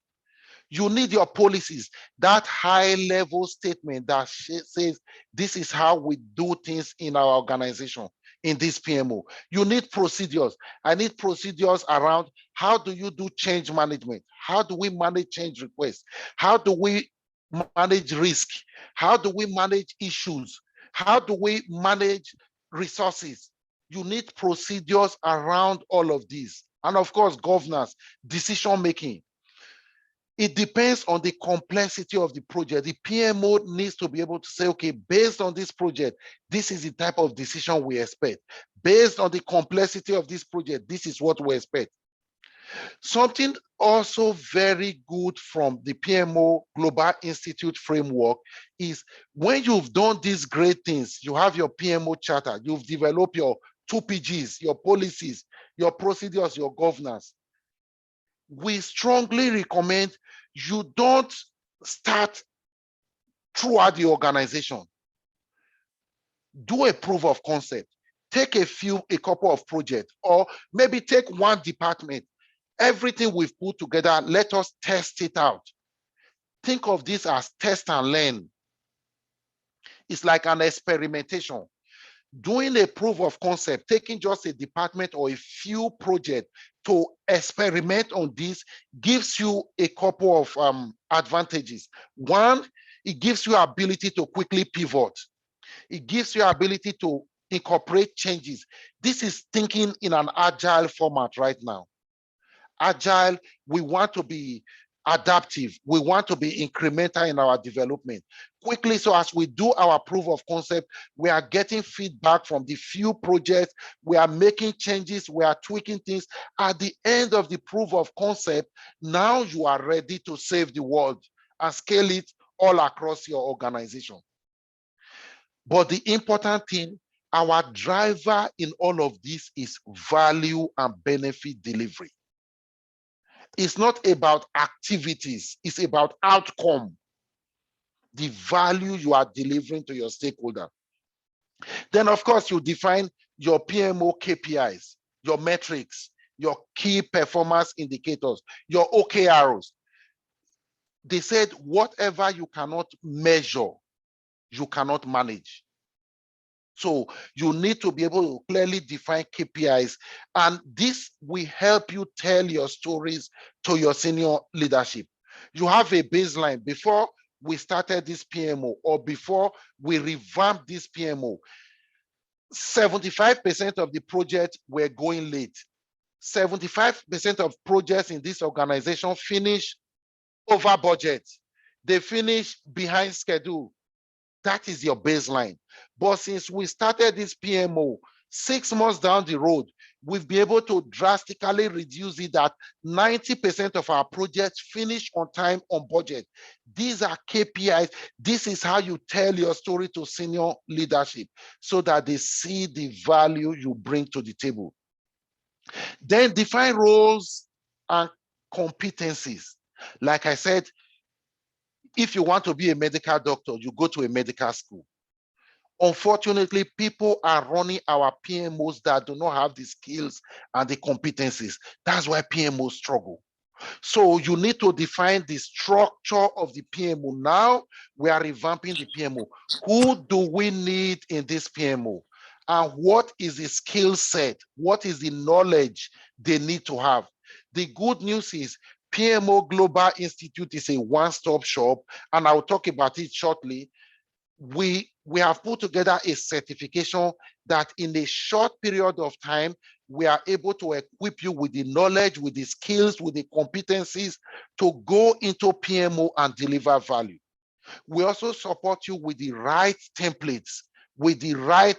D: You need your policies, that high-level statement that says, this is how we do things in our organization, in this PMO. You need procedures. I need procedures around how do you do change management? How do we manage change requests? How do we manage risk? How do we manage issues? How do we manage resources? You need procedures around all of these. And of course, governance, decision making. It depends on the complexity of the project. The PMO needs to be able to say, okay, based on this project, this is the type of decision we expect. Based on the complexity of this project, this is what we expect. Something also very good from the PMO Global Institute framework is when you've done these great things, you have your PMO charter, you've developed your 2PGs, your policies, your procedures, your governance. We strongly recommend you don't start throughout the organization. Do a proof of concept. Take a couple of projects, or maybe take one department. Everything we've put together, let us test it out. Think of this as test and learn. It's like an experimentation. Doing a proof of concept, taking just a department or a few projects to experiment on this gives you a couple of advantages. One, it gives you ability to quickly pivot. It gives you ability to incorporate changes. This is thinking in an agile format right now. Agile, we want to be adaptive. We want to be incremental in our development. Quickly, so as we do our proof of concept, we are getting feedback from the few projects, we are making changes, we are tweaking things. At the end of the proof of concept, now you are ready to save the world and scale it all across your organization. But the important thing, our driver in all of this is value and benefit delivery. It's not about activities, it's about outcome, the value you are delivering to your stakeholder. Then, of course, you define your PMO KPIs, your metrics, your key performance indicators, your OKRs. They said whatever you cannot measure, you cannot manage. So you need to be able to clearly define KPIs, and this will help you tell your stories to your senior leadership. You have a baseline. Before we started this PMO, or before we revamped this PMO, 75% of the projects were going late. 75% of projects in this organization finish over budget. They finish behind schedule. That is your baseline. But since we started this PMO 6 months down the road, we've been able to drastically reduce it that 90% of our projects finish on time, on budget. These are KPIs. This is how you tell your story to senior leadership so that they see the value you bring to the table. Then define roles and competencies. Like I said, if you want to be a medical doctor, you go to a medical school. Unfortunately, people are running our PMOs that do not have the skills and the competencies. That's why PMOs struggle. So you need to define the structure of the PMO. Now we are revamping the PMO. Who do we need in this PMO? And what is the skill set? What is the knowledge they need to have? The good news is PMO Global Institute is a one-stop shop, and I'll talk about it shortly. We have put together a certification that in a short period of time, we are able to equip you with the knowledge, with the skills, with the competencies to go into PMO and deliver value. We also support you with the right templates, with the right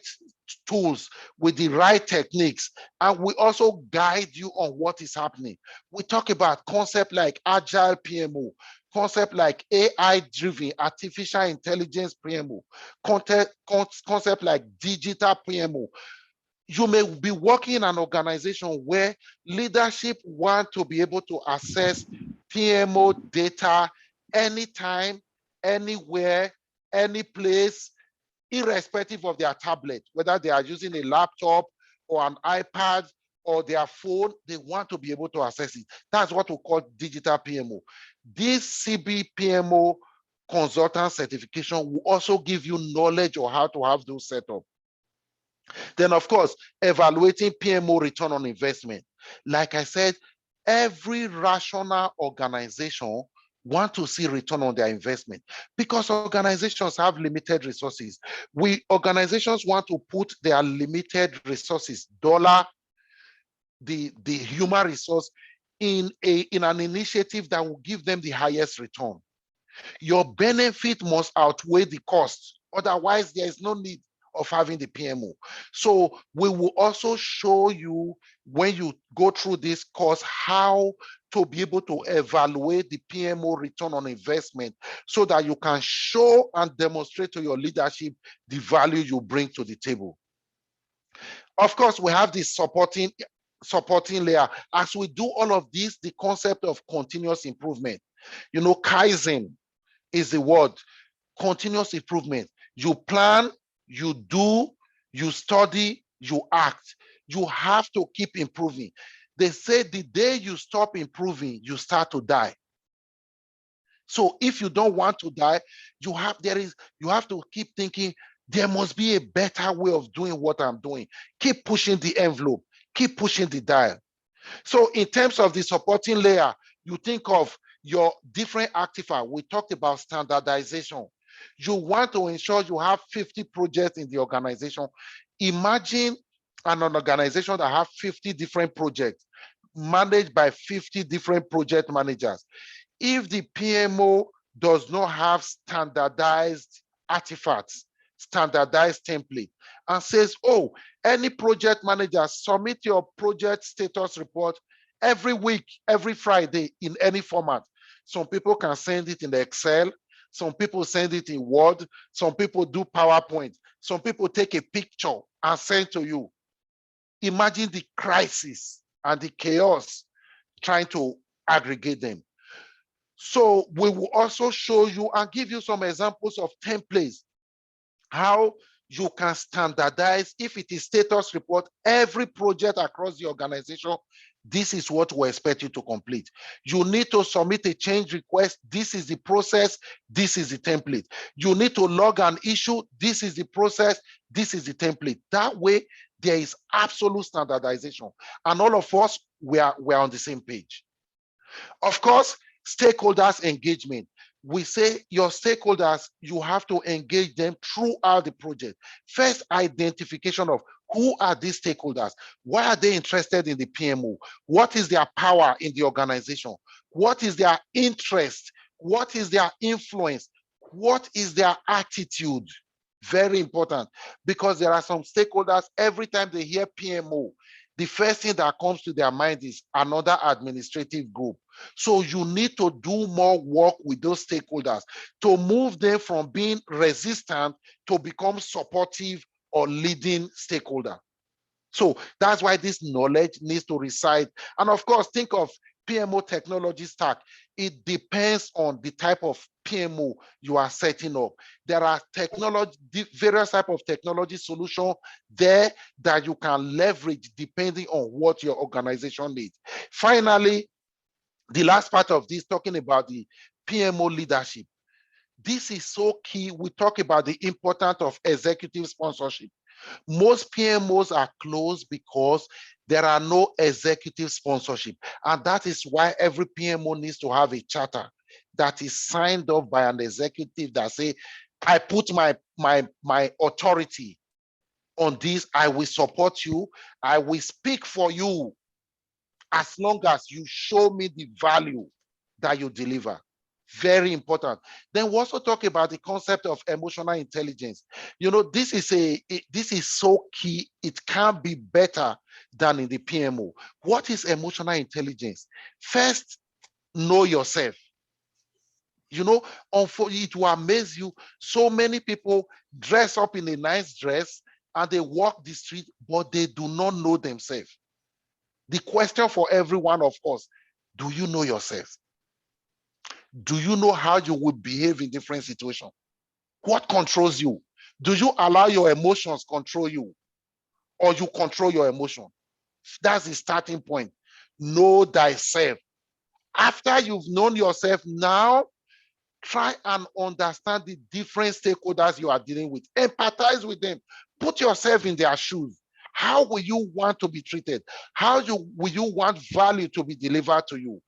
D: tools, with the right techniques, and we also guide you on what is happening. We talk about concepts like agile PMO, concept like AI-driven artificial intelligence PMO, concept like digital PMO. You may be working in an organization where leadership want to be able to access PMO data anytime, anywhere, any place, irrespective of their tablet, whether they are using a laptop or an iPad or their phone, they want to be able to access it. That's what we call digital PMO. This CB PMO consultant certification will also give you knowledge on how to have those set up. Then, of course, evaluating PMO return on investment. Like I said, every rational organization want to see return on their investment because organizations have limited resources. Organizations want to put their limited resources, dollar, the human resource, in an initiative that will give them the highest return. Your benefit must outweigh the cost. Otherwise, there is no need of having the PMO. So we will also show you when you go through this course how to be able to evaluate the PMO return on investment so that you can show and demonstrate to your leadership the value you bring to the table. Of course, we have this supporting layer. As we do all of this, the concept of continuous improvement, Kaizen is the word, continuous improvement. You plan, you do, you study, you act. You have to keep improving. They say the day you stop improving, you start to die. So if you don't want to die, you have to keep thinking, there must be a better way of doing what I'm doing. Keep pushing the envelope, keep pushing the dial. So in terms of the supporting layer, you think of your different artifacts. We talked about standardization. You want to ensure you have 50 projects in the organization. Imagine an organization that have 50 different projects managed by 50 different project managers. If the PMO does not have standardized artifacts, standardized template, and says, oh, any project manager, submit your project status report every week, every Friday in any format. Some people can send it in Excel, some people send it in Word, some people do PowerPoint, some people take a picture and send to you. Imagine the crisis and the chaos trying to aggregate them. So we will also show you and give you some examples of templates, how you can standardize. If it is status report, every project across the organization, this is what we expect you to complete. You need to submit a change request. This is the process. This is the template. You need to log an issue. This is the process. This is the template. That way, there is absolute standardization. And all of us, we are on the same page. Of course, stakeholders engagement. We say your stakeholders, you have to engage them throughout the project. First, identification of who are these stakeholders? Why are they interested in the PMO? What is their power in the organization? What is their interest? What is their influence? What is their attitude? Very important, because there are some stakeholders, every time they hear PMO, the first thing that comes to their mind is another administrative group. So you need to do more work with those stakeholders to move them from being resistant to become supportive or leading stakeholder. So that's why this knowledge needs to reside. And of course, think of PMO technology stack. It depends on the type of PMO you are setting up. There are various types of technology solutions there that you can leverage depending on what your organization needs. Finally, the last part of this, talking about the PMO leadership. This is so key. We talk about the importance of executive sponsorship. Most PMOs are closed because there are no executive sponsorship. And that is why every PMO needs to have a charter that is signed off by an executive that say, I put my authority on this, I will support you, I will speak for you as long as you show me the value that you deliver. Very important. Then we also talk about the concept of emotional intelligence. This is so key. It can't be better than in the PMO. What is emotional intelligence? First, know yourself. It will amaze you. So many people dress up in a nice dress and they walk the street, but they do not know themselves. The question for every one of us, do you know yourself? Do you know how you would behave in different situations? What controls you? Do you allow your emotions control you, or you control your emotion? That's the starting point. Know thyself. After you've known yourself, now try and understand the different stakeholders you are dealing with. Empathize with them. Put yourself in their shoes. How will you want to be treated? Will you want value to be delivered to you?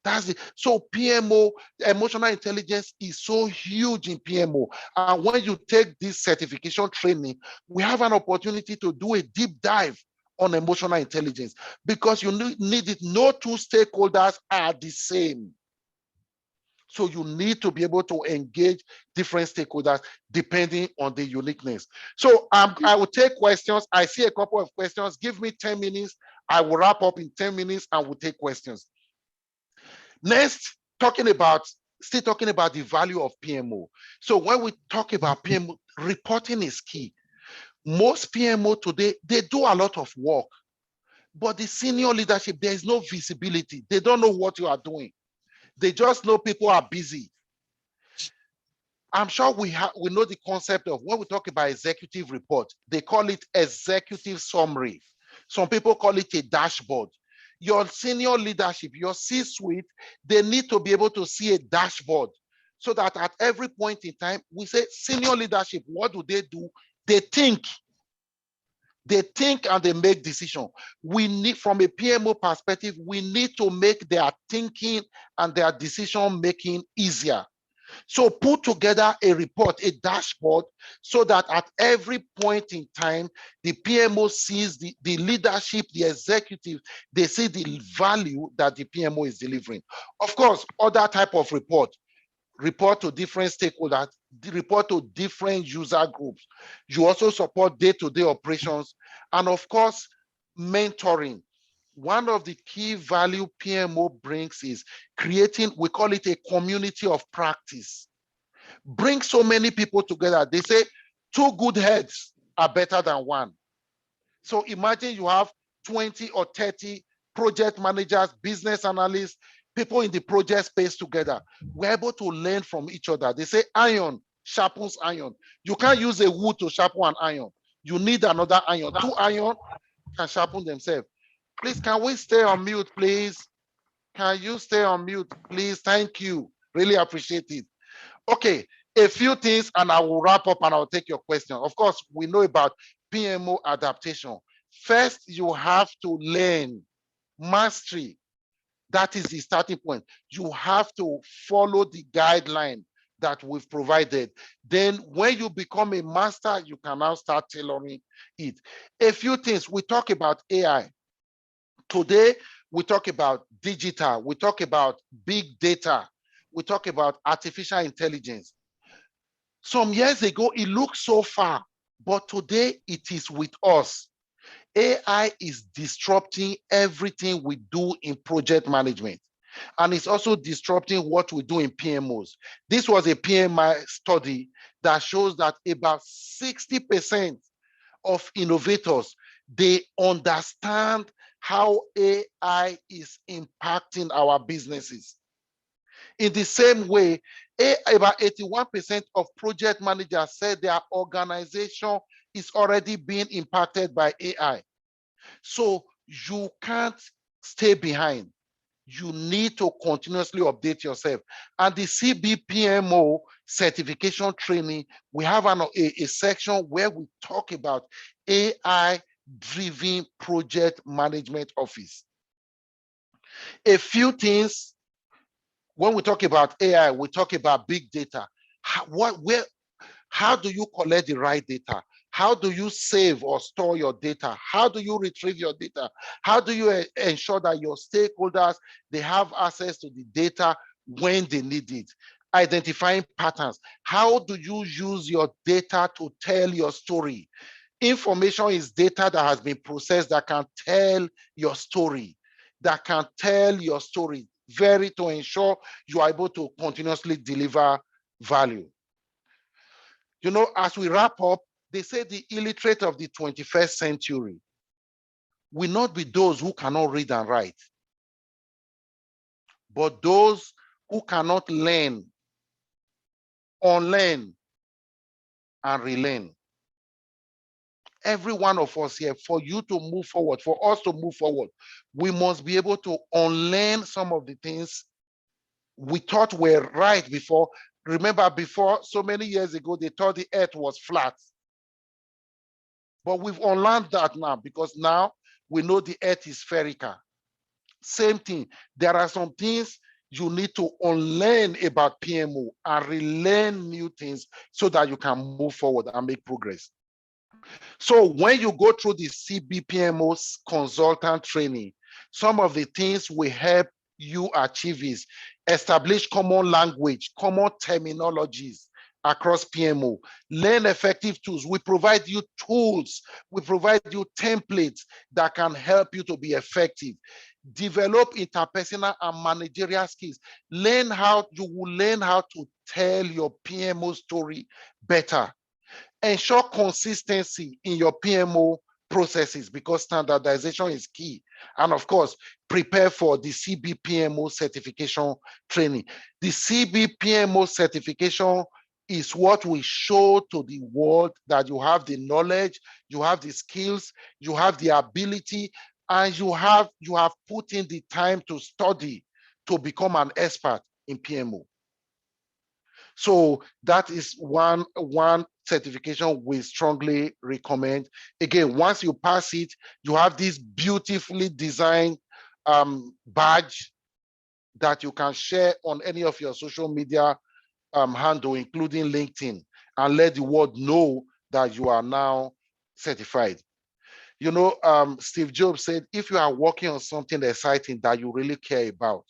D: That's it. So PMO, emotional intelligence is so huge in PMO. And when you take this certification training, we have an opportunity to do a deep dive on emotional intelligence because you need it. No two stakeholders are the same. So you need to be able to engage different stakeholders depending on the uniqueness. So I will take questions. I see a couple of questions. Give me 10 minutes. I will wrap up in 10 minutes and we'll take questions. Next, still talking about the value of PMO. So when we talk about PMO, reporting is key. Most PMO today, they do a lot of work, but the senior leadership, there is no visibility. They don't know what you are doing. They just know people are busy. I'm sure we know the concept of when we talk about executive report, they call it executive summary. Some people call it a dashboard. Your senior leadership, your C-suite, they need to be able to see a dashboard so that at every point in time, we say senior leadership, what do? They think and they make decisions. We need, from a PMO perspective, we need to make their thinking and their decision making easier. So put together a report, a dashboard, so that at every point in time, the PMO sees the leadership, the executive, they see the value that the PMO is delivering. Of course, other type of report to different stakeholders, report to different user groups. You also support day-to-day operations, and of course, mentoring. One of the key value PMO brings is creating, we call it a community of practice. Bring so many people together. They say 2 good heads are better than 1. So imagine you have 20 or 30 project managers, business analysts, people in the project space together. We're able to learn from each other. They say iron sharpens iron. You can't use a wood to sharpen an iron. You need another iron. 2 iron can sharpen themselves. Please, can we stay on mute, please? Can you stay on mute, please? Thank you. Really appreciate it. Okay, a few things and I will wrap up and I'll take your question. Of course, we know about PMO adaptation. First, you have to learn mastery. That is the starting point. You have to follow the guideline that we've provided. Then when you become a master, you can now start tailoring it. A few things, we talk about AI. Today, we talk about digital, we talk about big data, we talk about artificial intelligence. Some years ago, it looked so far, but today it is with us. AI is disrupting everything we do in project management. And it's also disrupting what we do in PMOs. This was a PMI study that shows that about 60% of innovators, they understand how AI is impacting our businesses. In the same way, about 81% of project managers said their organization is already being impacted by AI. So you can't stay behind. You need to continuously update yourself. And the CBPMO certification training, we have a section where we talk about AI-driven project management office. A few things, when we talk about AI, we talk about big data. How do you collect the right data? How do you save or store your data? How do you retrieve your data? How do you ensure that your stakeholders, they have access to the data when they need it? Identifying patterns. How do you use your data to tell your story? Information is data that has been processed that can tell your story, to ensure you are able to continuously deliver value. You know, as we wrap up, they say the illiterate of the 21st century will not be those who cannot read and write, but those who cannot learn, unlearn, and relearn. Every one of us here, for you to move forward, for us to move forward, we must be able to unlearn some of the things we thought were right before. Remember, before, so many years ago, they thought the earth was flat. But we've unlearned that now, because now we know the earth is spherical. Same thing. There are some things you need to unlearn about PMO and relearn new things so that you can move forward and make progress. So when you go through the CBPMO consultant training, some of the things we help you achieve is establish common language, common terminologies across PMO, learn effective tools. We provide you tools, we provide you templates that can help you to be effective. Develop interpersonal and managerial skills. You will learn how to tell your PMO story better. Ensure consistency in your PMO processes, because standardization is key. And of course, prepare for the CBPMO certification training. The CBPMO certification is what we show to the world that you have the knowledge, you have the skills, you have the ability, and you have put in the time to study to become an expert in PMO. So that is one certification we strongly recommend. Again, once you pass it, you have this beautifully designed badge that you can share on any of your social media handle, including LinkedIn, and let the world know that you are now certified. You know, Steve Jobs said, if you are working on something exciting that you really care about,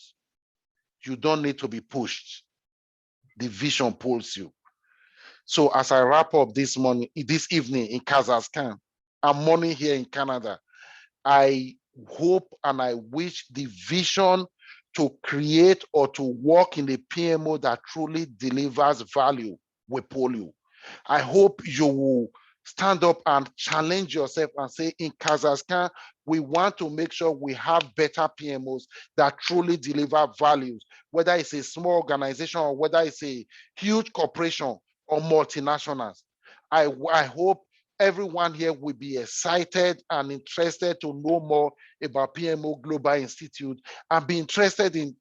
D: you don't need to be pushed. The vision pulls you. So as I wrap up this evening in Kazakhstan, and morning here in Canada, I hope and I wish the vision to create or to work in a PMO that truly delivers value will pull you. I hope you will stand up and challenge yourself and say, in Kazakhstan, we want to make sure we have better PMOs that truly deliver values, whether it's a small organization or whether it's a huge corporation or multinationals. I hope everyone here will be excited and interested to know more about PMO Global Institute and be interested in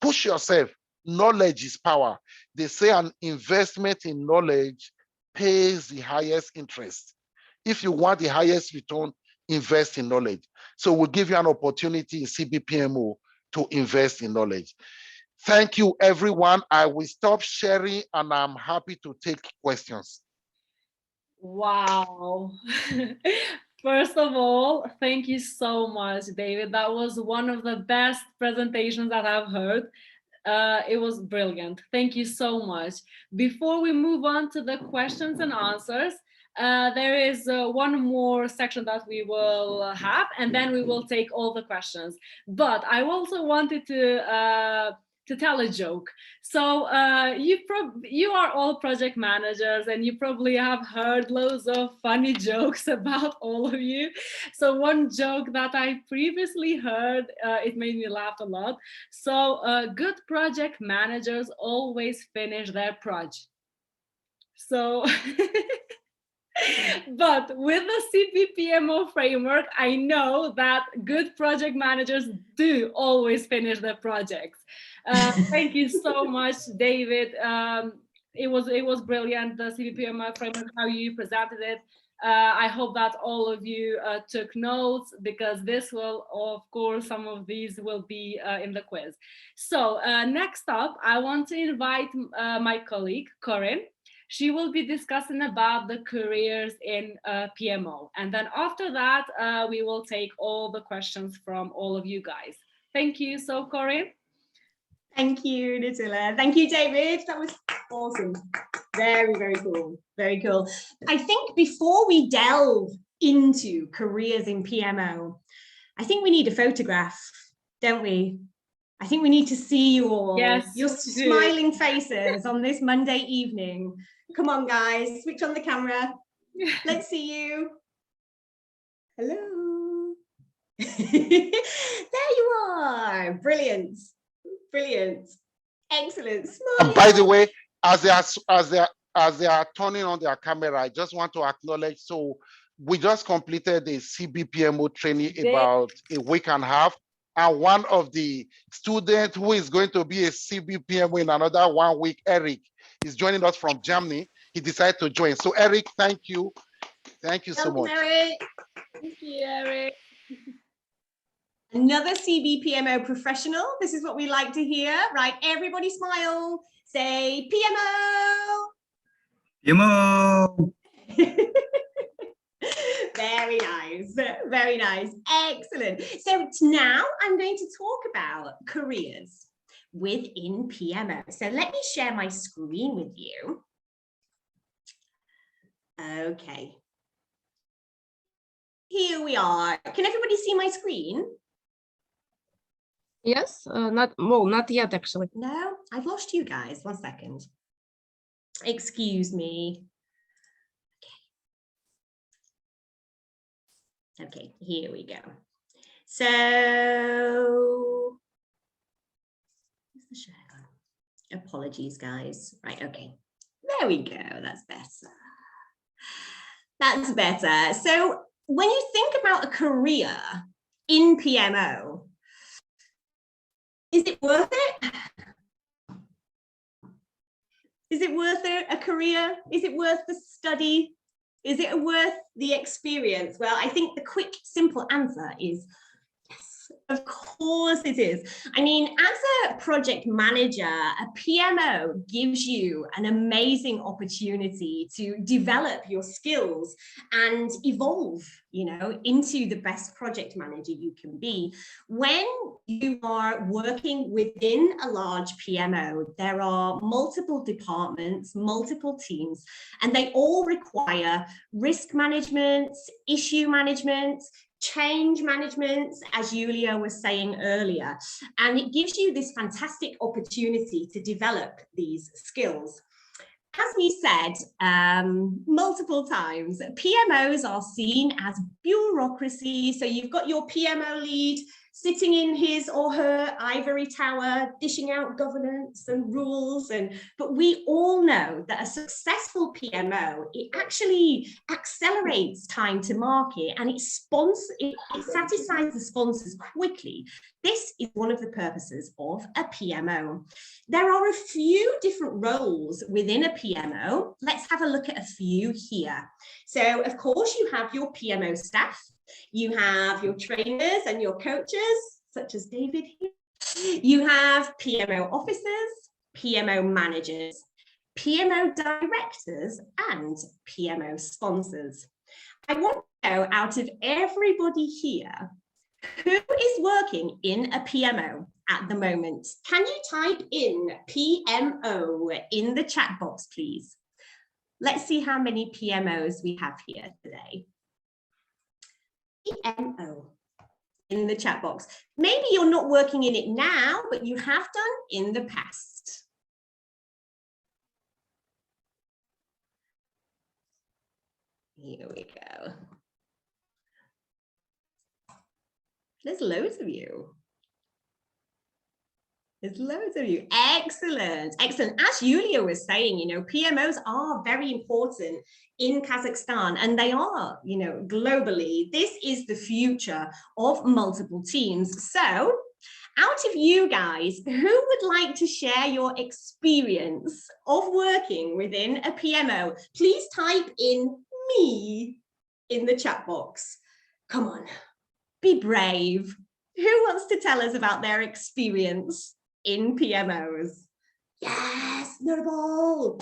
D: push yourself. Knowledge is power. They say an investment in knowledge pays the highest interest. If you want the highest return, invest in knowledge. So we'll give you an opportunity in CBPMO to invest in knowledge. Thank you, everyone. I will stop sharing and I'm happy to take questions.
B: Wow. First of all, thank you so much, David. That was one of the best presentations that I've heard. It was brilliant. Thank you so much. Before we move on to the questions and answers, there is one more section that we will have, and then we will take all the questions. But I also wanted to tell a joke. So you are all project managers and you probably have heard loads of funny jokes about all of you. So one joke that I previously heard, it made me laugh a lot. So good project managers always finish their project. So but with the CBPMO framework, I know that good project managers do always finish their projects. Thank you so much, David. It was brilliant, the CBPMO framework, how you presented it. I hope that all of you took notes, because this will, of course, some of these will be in the quiz. So next up, I want to invite my colleague, Corinne. She will be discussing about the careers in PMO. And then after that, we will take all the questions from all of you guys. Thank you. So Corinne.
E: Thank you, Natilla. Thank you, David. That was awesome. Very, very cool. Very cool. I think before we delve into careers in PMO, I think we need a photograph, don't we? I think we need to see you all.
B: Yes,
E: your smiling faces on this Monday evening. Come on, guys, switch on the camera. Let's see you. Hello. There you are. Brilliant. Brilliant. Excellent.
D: And by the way, as they are turning on their camera, I just want to acknowledge, so we just completed a CBPMO training about a week and a half. And one of the students who is going to be a CBPMO in another 1 week, Eric, is joining us from Germany. He decided to join. So Eric, thank you. Thank you so much.
E: Eric.
B: Thank you, Eric.
E: Another CBPMO professional. This is what we like to hear, right? Everybody smile. Say PMO.
F: PMO.
E: Very nice, very nice, excellent. So now I'm going to talk about careers within PMO. So let me share my screen with you. Okay. Here we are. Can everybody see my screen?
A: Yes, not yet actually.
E: No, I've lost you guys. 1 second. Excuse me. Okay, here we go. So, where's the share gone? Apologies, guys. Right, okay. There we go. That's better. That's better. So, when you think about a career in PMO, is it worth it? Is it worth a career? Is it worth the study? Is it worth the experience? Well, I think the quick, simple answer is yes, of course it is. I mean, as a project manager, a PMO gives you an amazing opportunity to develop your skills and evolve, you know, into the best project manager you can be. When you are working within a large PMO, there are multiple departments, multiple teams, and they all require risk management, issue management, change management, as Julia was saying earlier. And it gives you this fantastic opportunity to develop these skills. As we said multiple times, PMOs are seen as bureaucracy. So you've got your PMO lead sitting in his or her ivory tower, dishing out governance and rules. But we all know that a successful PMO, it actually accelerates time to market and it satisfies the sponsors quickly. This is one of the purposes of a PMO. There are a few different roles within a PMO. Let's have a look at a few here. So, of course, you have your PMO staff. You have your trainers and your coaches, such as David here. You have PMO officers, PMO managers, PMO directors, and PMO sponsors. I want to know, out of everybody here, who is working in a PMO at the moment? Can you type in PMO in the chat box, please? Let's see how many PMOs we have here today. PMO in the chat box. Maybe you're not working in it now, but you have done in the past. Here we go. There's loads of you. There's loads of you. Excellent, excellent. As Julia was saying, you know, PMOs are very important in Kazakhstan, and they are, you know, globally. This is the future of multiple teams. So, out of you guys, who would like to share your experience of working within a PMO? Please type in me in the chat box. Come on, be brave. Who wants to tell us about their experience in PMOs? Yes, Notable.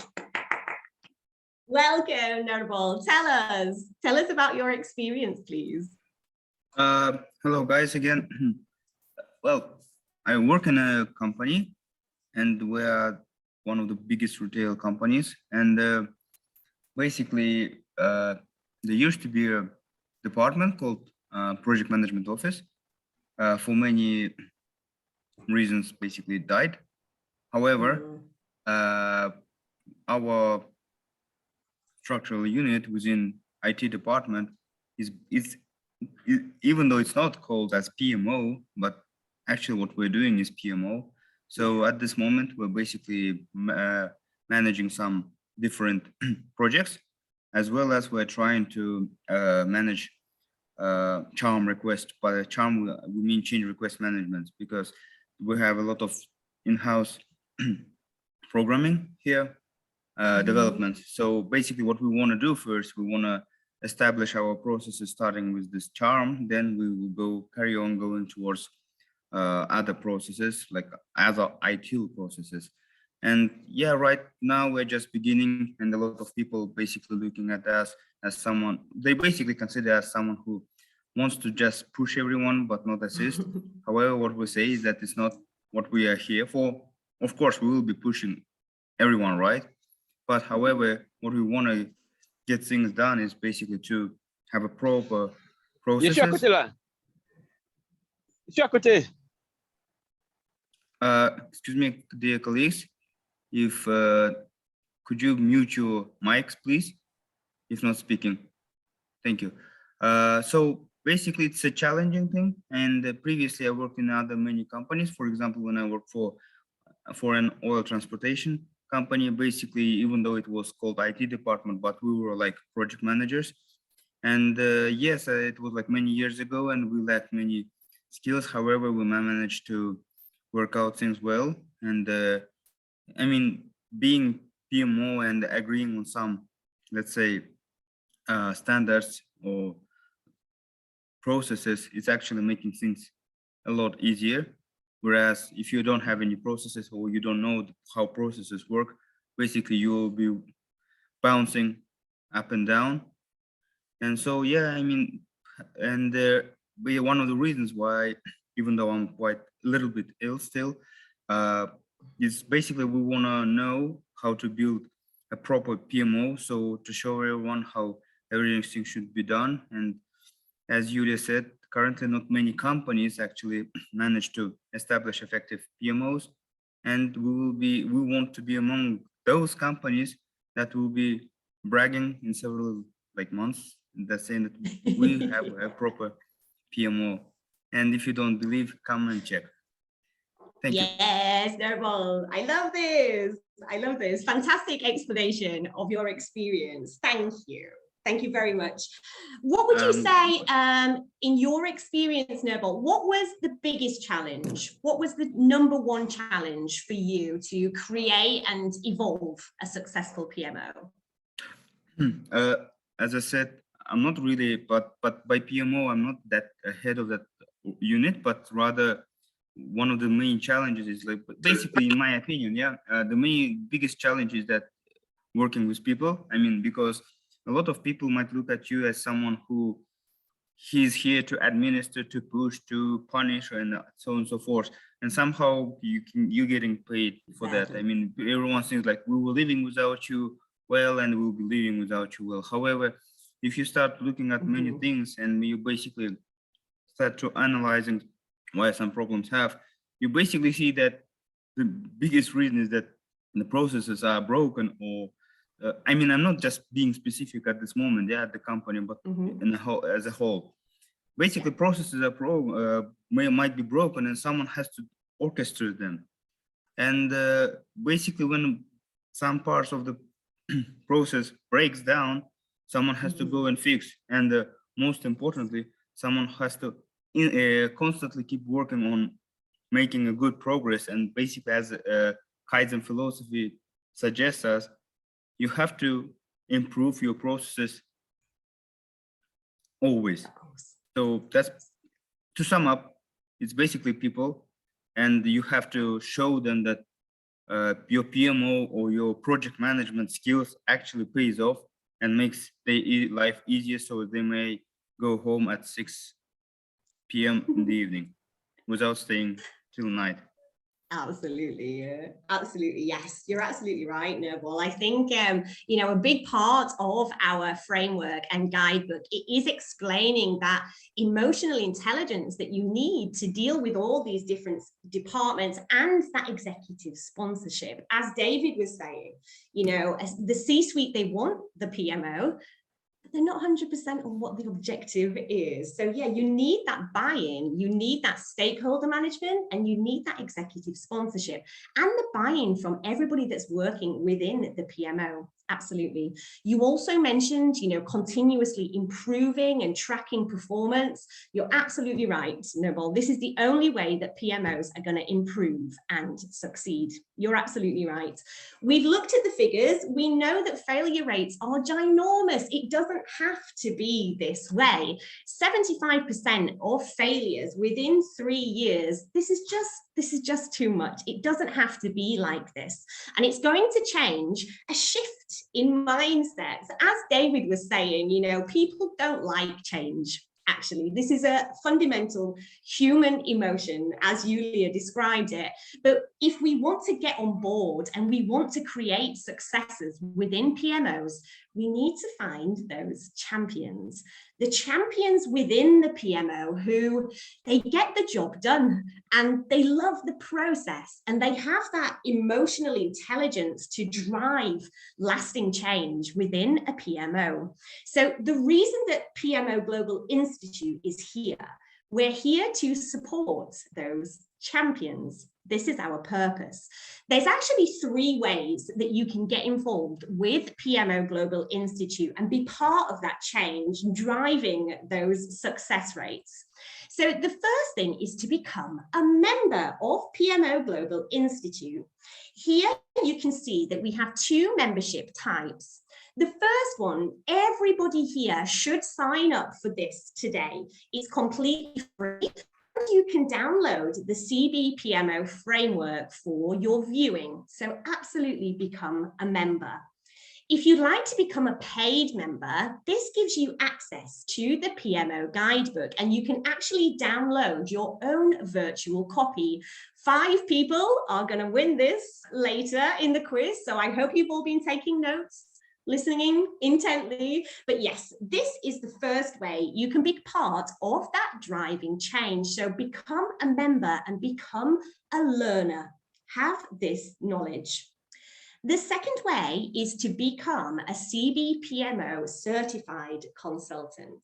E: Welcome, Notable. Tell us about your experience, please.
F: Hello, guys, again. Well, I work in a company, and we are one of the biggest retail companies. And basically, there used to be a department called Project Management Office. For many reasons, basically it died. However, our structural unit within IT department is even though it's not called as PMO, but actually what we're doing is PMO. So at this moment, we're basically managing some different projects, as well as we're trying to manage charm request. By charm, we mean change request management, because we have a lot of in-house programming here, development. So basically what we want to do first, we want to establish our processes starting with this charm, then we will carry on going towards other processes like other ITIL processes. And yeah, right now we're just beginning, and a lot of people basically looking at us as someone, they basically consider us someone who wants to just push everyone but not assist. However, what we say is that it's not what we are here for. Of course, we will be pushing everyone, right? But however, what we want to get things done is basically to have a proper process. Excuse me, dear colleagues, if could you mute your mics, please, if not speaking? Thank you. So basically, it's a challenging thing. And previously, I worked in other many companies. For example, when I worked for an oil transportation company, basically, even though it was called IT department, but we were like project managers. And yes, it was like many years ago, and we lacked many skills. However, we managed to work out things well. And I mean, being PMO and agreeing on some, let's say, standards or processes is actually making things a lot easier. Whereas if you don't have any processes or you don't know how processes work, basically you will be bouncing up and down. And so, yeah, I mean, and one of the reasons why, even though I'm quite a little bit ill still, is basically we want to know how to build a proper PMO. So to show everyone how everything should be done. And as Yulia said, currently not many companies actually manage to establish effective PMOs. And we want to be among those companies that will be bragging in several like months, that saying that we have a proper PMO. And if you don't believe, come and check. Thank you.
E: Yes, Nirmal. I love this. I love this. Fantastic explanation of your experience. Thank you. Thank you very much. What would you say, in your experience, Nirmal, what was the biggest challenge? What was the #1 challenge for you to create and evolve a successful PMO?
F: As I said, I'm not really, but by PMO, I'm not that ahead of that unit, but rather one of the main challenges is like, basically, in my opinion, the biggest challenge is that working with people. I mean, because a lot of people might look at you as someone who he's here to administer, to push, to punish, and so on and so forth. And somehow you're getting paid for that. I mean, everyone thinks like we were living without you well, and we'll be living without you well. However, if you start looking at many things and you basically start to analyzing why some problems have, you basically see that the biggest reason is that the processes are broken, or I mean, I'm not just being specific at this moment, at the company, but in the whole, as a whole. Basically, processes are might be broken, and someone has to orchestrate them. And basically, when some parts of the process breaks down, someone has to go and fix. And most importantly, someone has to constantly keep working on making a good progress. And basically, as Kaizen philosophy suggests us, you have to improve your processes always. So that's, to sum up, it's basically people, and you have to show them that your PMO or your project management skills actually pays off and makes their life easier, so they may go home at 6 p.m. in the evening without staying till night.
E: Absolutely, absolutely, yes, you're absolutely right, Nirmal. I think you know, a big part of our framework and guidebook, it is explaining that emotional intelligence that you need to deal with all these different departments and that executive sponsorship. As David was saying, you know, as the C-suite, they want the PMO, they're not 100% on what the objective is. So yeah, you need that buy-in, you need that stakeholder management, and you need that executive sponsorship and the buy-in from everybody that's working within the PMO. Absolutely. You also mentioned, you know, continuously improving and tracking performance. You're absolutely right, Nirmal. This is the only way that PMOs are going to improve and succeed. You're absolutely right. We've looked at the figures. We know that failure rates are ginormous. It doesn't doesn't have to be this way. 75% of failures within 3 years, this is just too much. It doesn't have to be like this. And it's going to change a shift in mindsets. As David was saying, you know, people don't like change. Actually, this is a fundamental human emotion, as Yulia described it. But if we want to get on board and we want to create successes within PMOs, we need to find those champions. The champions within the PMO who they get the job done and they love the process and they have that emotional intelligence to drive lasting change within a PMO. So the reason that PMO Global Institute is here, we're here to support those champions. This is our purpose. There's actually 3 ways that you can get involved with PMO Global Institute and be part of that change, driving those success rates. So the first thing is to become a member of PMO Global Institute. Here you can see that we have 2 membership types. The first one, everybody here should sign up for this today. It's completely free. You can download the CBPMO framework for your viewing. So absolutely become a member. If you'd like to become a paid member, this gives you access to the PMO guidebook and you can actually download your own virtual copy. 5 people are going to win this later in the quiz. So I hope you've all been taking notes, listening intently. But yes, this is the first way you can be part of that driving change. So become a member and become a learner. Have this knowledge. The second way is to become a CBPMO certified consultant.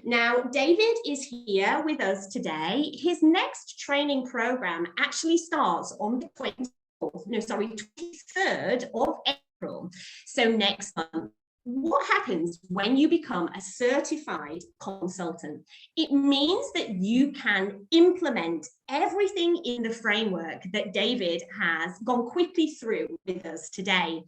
E: Now, David is here with us today. His next training program actually starts on the 23rd of April. So next month. What happens when you become a certified consultant? It means that you can implement everything in the framework that David has gone quickly through with us today.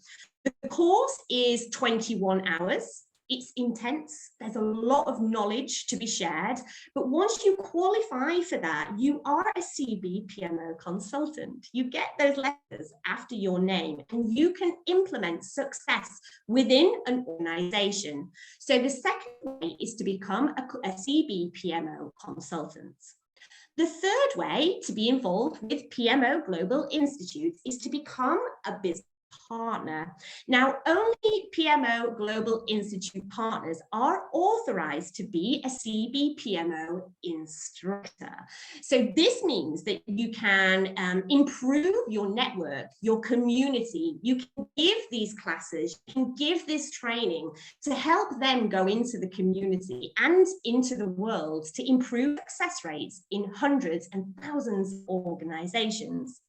E: The course is 21 hours. It's intense. There's a lot of knowledge to be shared. But once you qualify for that, you are a CBPMO consultant. You get those letters after your name and you can implement success within an organization. So the second way is to become a CBPMO consultant. The third way to be involved with PMO Global Institute is to become a business partner. Now, only PMO Global Institute partners are authorized to be a CBPMO instructor. So this means that you can improve your network, your community. You can give these classes, you can give this training to help them go into the community and into the world to improve success rates in hundreds and thousands of organizations.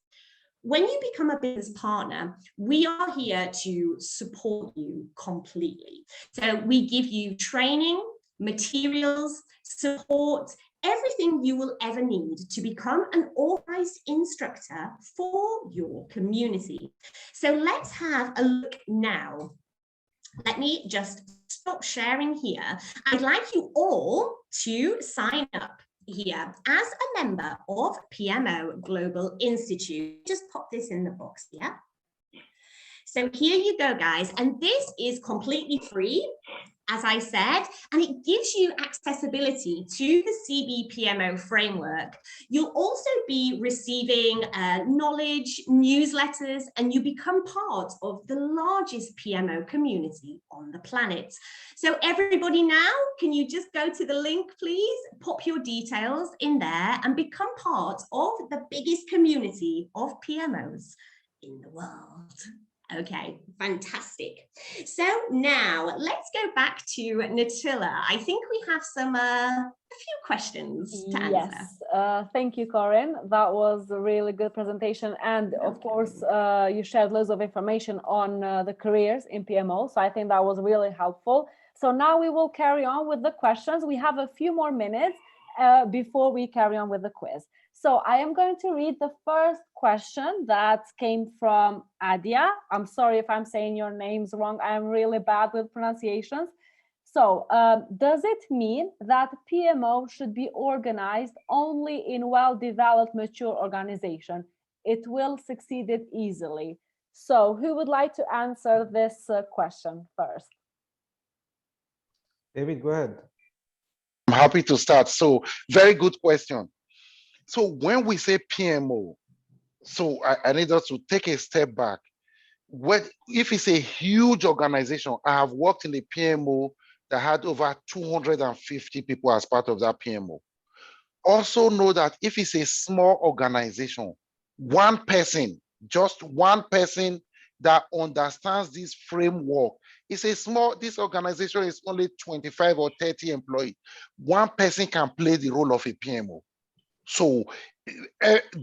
E: When you become a business partner, we are here to support you completely. So we give you training, materials, support, everything you will ever need to become an authorized instructor for your community. So let's have a look now. Let me just stop sharing here. I'd like you all to sign up here as a member of PMO Global Institute. Just pop this in the box here. So here you go, guys. And this is completely free, as I said, and it gives you accessibility to the CBPMO framework. You'll also be receiving knowledge, newsletters, and you become part of the largest PMO community on the planet. So everybody now, can you just go to the link, please? Pop your details in there and become part of the biggest community of PMOs in the world. Okay, fantastic. So now let's go back to Natilla. I think we have some a few questions to answer.
G: Yes, thank you, Corinne. That was a really good presentation. And of course, you shared loads of information on the careers in PMO. So I think that was really helpful. So now we will carry on with the questions. We have a few more minutes before we carry on with the quiz. So I am going to read the first question that came from Adia. I'm sorry if I'm saying your names wrong. I'm really bad with pronunciations. So does it mean that PMO should be organized only in well-developed, mature organization? It will succeed it easily. So who would like to answer this question first?
C: David, go ahead.
D: I'm happy to start. So very good question. So when we say PMO, so I need us to take a step back. If it's a huge organization, I have worked in a PMO that had over 250 people as part of that PMO. Also know that if it's a small organization, one person, just one person that understands this framework, this organization is only 25 or 30 employees. One person can play the role of a PMO. So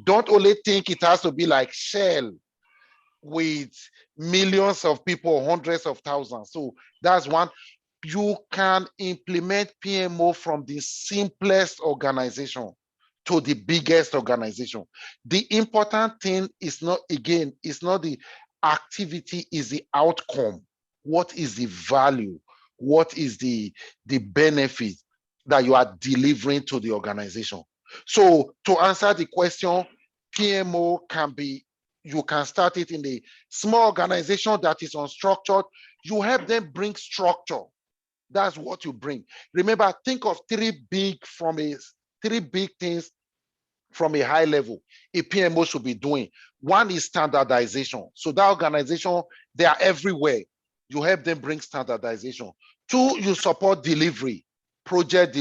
D: don't only think it has to be like Shell with millions of people, hundreds of thousands. So that's one. You can implement PMO from the simplest organization to the biggest organization. The important thing is not, again, it's not the activity, is the outcome. What is the value? What is the benefit that you are delivering to the organization? So to answer the question, PMO can be, you can start it in a small organization that is unstructured. You help them bring structure. That's what you bring. Remember, think of three big things from a high level a PMO should be doing. One is standardization. So that organization, they are everywhere. You help them bring standardization. Two, you support delivery, project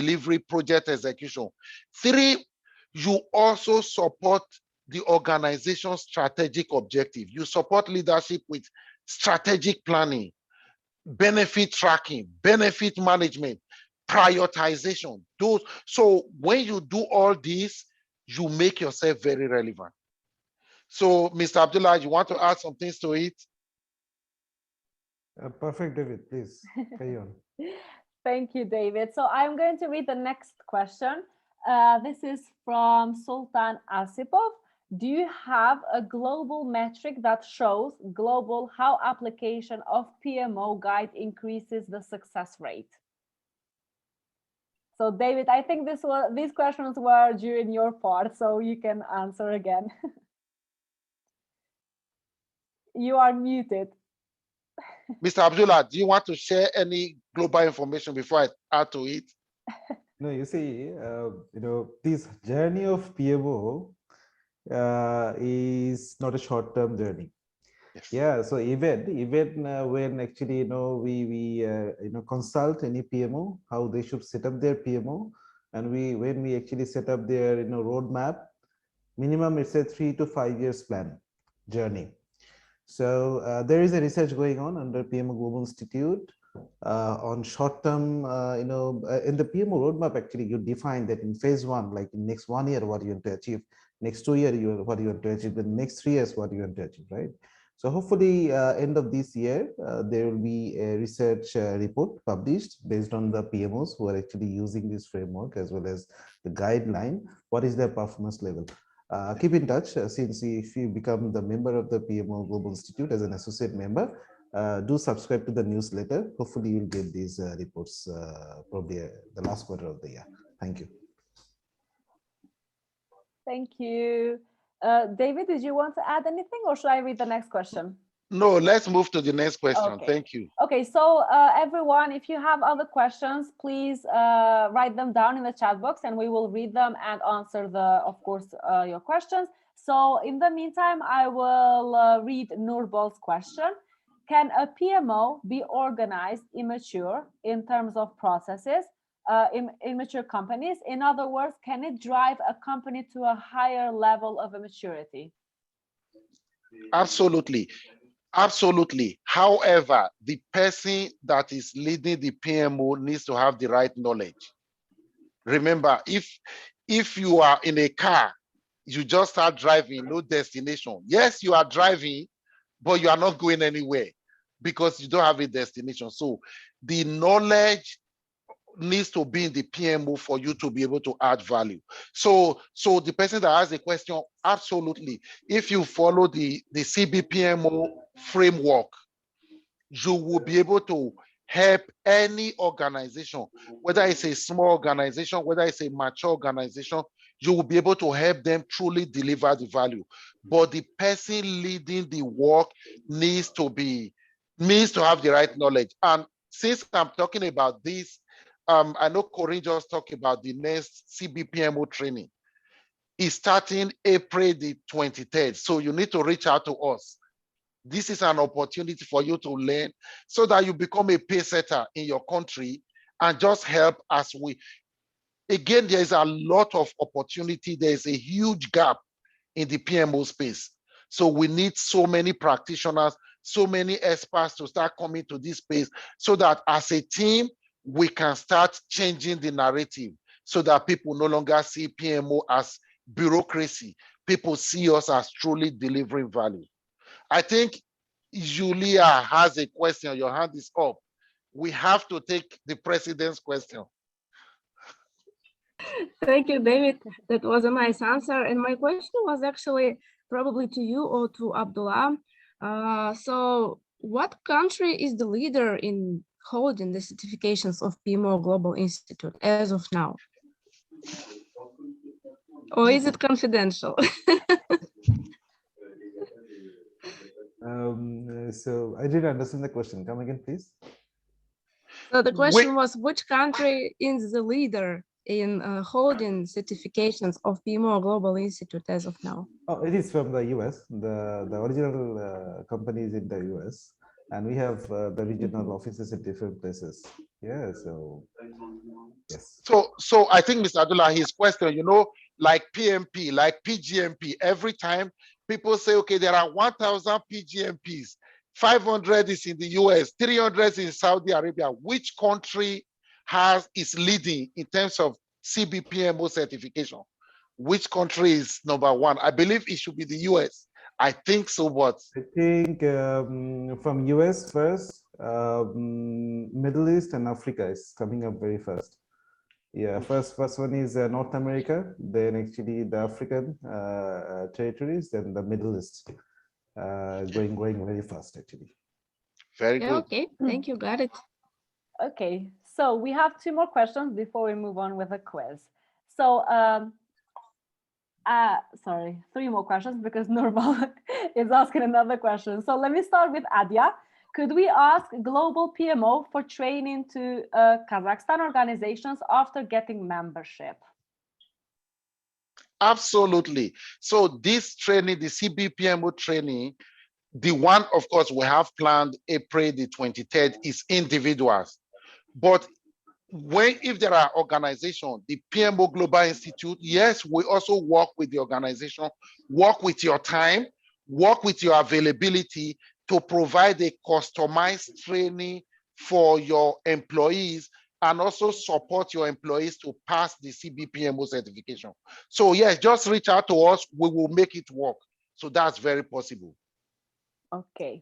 D: execution. Three, you also support the organization's strategic objective. You support leadership with strategic planning, benefit tracking, benefit management, prioritization. So when you do all this, you make yourself very relevant. So Mr. Abdullah, you want to add some things to it?
C: Perfect, David, please carry on.
G: Thank you, David. So I'm going to read the next question. This is from Sultan Asipov. Do you have a global metric that shows how application of PMO guide increases the success rate? So David, I think these questions were during your part, so you can answer again. You are muted.
D: Mr. Abdullah, do you want to share any global information before I add to it?
C: No, you see, this journey of PMO is not a short-term journey.
D: Yes.
C: Yeah, so even when actually we consult any PMO how they should set up their PMO, and when we actually set up their roadmap, minimum it's a 3 to 5 years plan journey. So there is a research going on under PMO Global Institute on short-term, in the PMO roadmap, actually, you define that in phase 1, like in next 1 year, what you want to achieve, next 2 years, what you want to achieve, the next 3 years, what you want to achieve, right? So hopefully, end of this year, there will be a research report published based on the PMOs who are actually using this framework as well as the guideline. What is their performance level? Keep in touch, since if you become the member of the PMO Global Institute as an associate member, do subscribe to the newsletter. Hopefully you'll get these reports probably the last quarter of the year. Thank you.
G: Thank you. David, did you want to add anything, or should I read the next question?
D: No, let's move to the next question.
G: Okay.
D: Thank you.
G: Okay, so everyone, if you have other questions, please write them down in the chat box and we will read them and answer of course, your questions. So in the meantime, I will read Nurbol's question. Can a PMO be organized immature in terms of processes, immature companies? In other words, can it drive a company to a higher level of maturity?
D: Absolutely. Absolutely. However, the person that is leading the PMO needs to have the right knowledge. Remember, if you are in a car, you just start driving, no destination. Yes, you are driving, but you are not going anywhere because you don't have a destination. So the knowledge needs to be in the PMO for you to be able to add value. So the person that has a question, absolutely. If you follow the CBPMO framework, you will be able to help any organization, whether it's a small organization, whether it's a mature organization, you will be able to help them truly deliver the value. But the person leading the work needs to have the right knowledge. And since I'm talking about this, I know Corinne just talked about the next CBPMO training. It's starting April the 23rd. So you need to reach out to us. This is an opportunity for you to learn so that you become a pace setter in your country and just help as we. Again, there's a lot of opportunity. There's a huge gap in the PMO space. So we need so many practitioners, so many experts to start coming to this space so that as a team, we can start changing the narrative so that people no longer see PMO as bureaucracy. People see us as truly delivering value. I think Julia has a question. Your hand is up. We have to take the president's question.
A: Thank you, David. That was a nice answer. And my question was actually probably to you or to Abdullah. So what country is the leader in holding the certifications of PMO Global Institute as of now? Or is it confidential?
C: So I didn't understand the question. Come again, please.
A: So the question was, which country is the leader in holding certifications of PMO Global Institute as of now?
C: Oh, it is from the US. The original company is in the US, and we have the regional offices in different places. Yeah, so yes.
D: So I think, Mr. Abdullah, his question, like PMP, like PGMP, every time people say, okay, there are 1,000 PGMPs, 500 is in the US, 300 is in Saudi Arabia. Which country is leading in terms of CBPMO certification? Which country is number one? I believe it should be the US. I think so, but
C: I think from US first, Middle East and Africa is coming up very fast. Yeah, first one is North America, then actually the African territories, then the Middle East, going very fast actually.
D: Very good.
A: Okay, thank you, got it.
G: Okay, so we have 2 more questions before we move on with the quiz. So, sorry, 3 more questions because Nurmal is asking another question. So let me start with Adia. Could we ask global PMO for training to Kazakhstan organizations after getting membership?
D: Absolutely. So this training, the CBPMO training, the one, of course, we have planned April the 23rd is individuals. But if there are organizations, the PMO Global Institute, yes, we also work with the organization, work with your time, work with your availability to provide a customized training for your employees and also support your employees to pass the CBPMO certification. So yes, just reach out to us, we will make it work. So that's very possible.
G: Okay,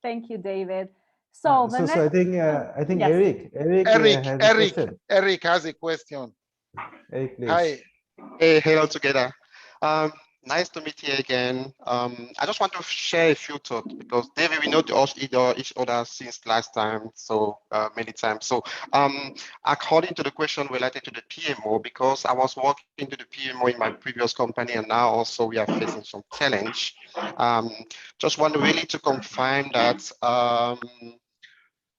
G: thank you, David. So the next,
C: I think yes.
D: Eric has a question.
C: Eric, please.
H: Hi. Hey, hello together. Nice to meet you again. I just want to share a few thoughts because David, we know each other since last time, so many times. So according to the question related to the PMO, because I was working to the PMO in my previous company and now also we are facing some challenge. Just want really to confirm that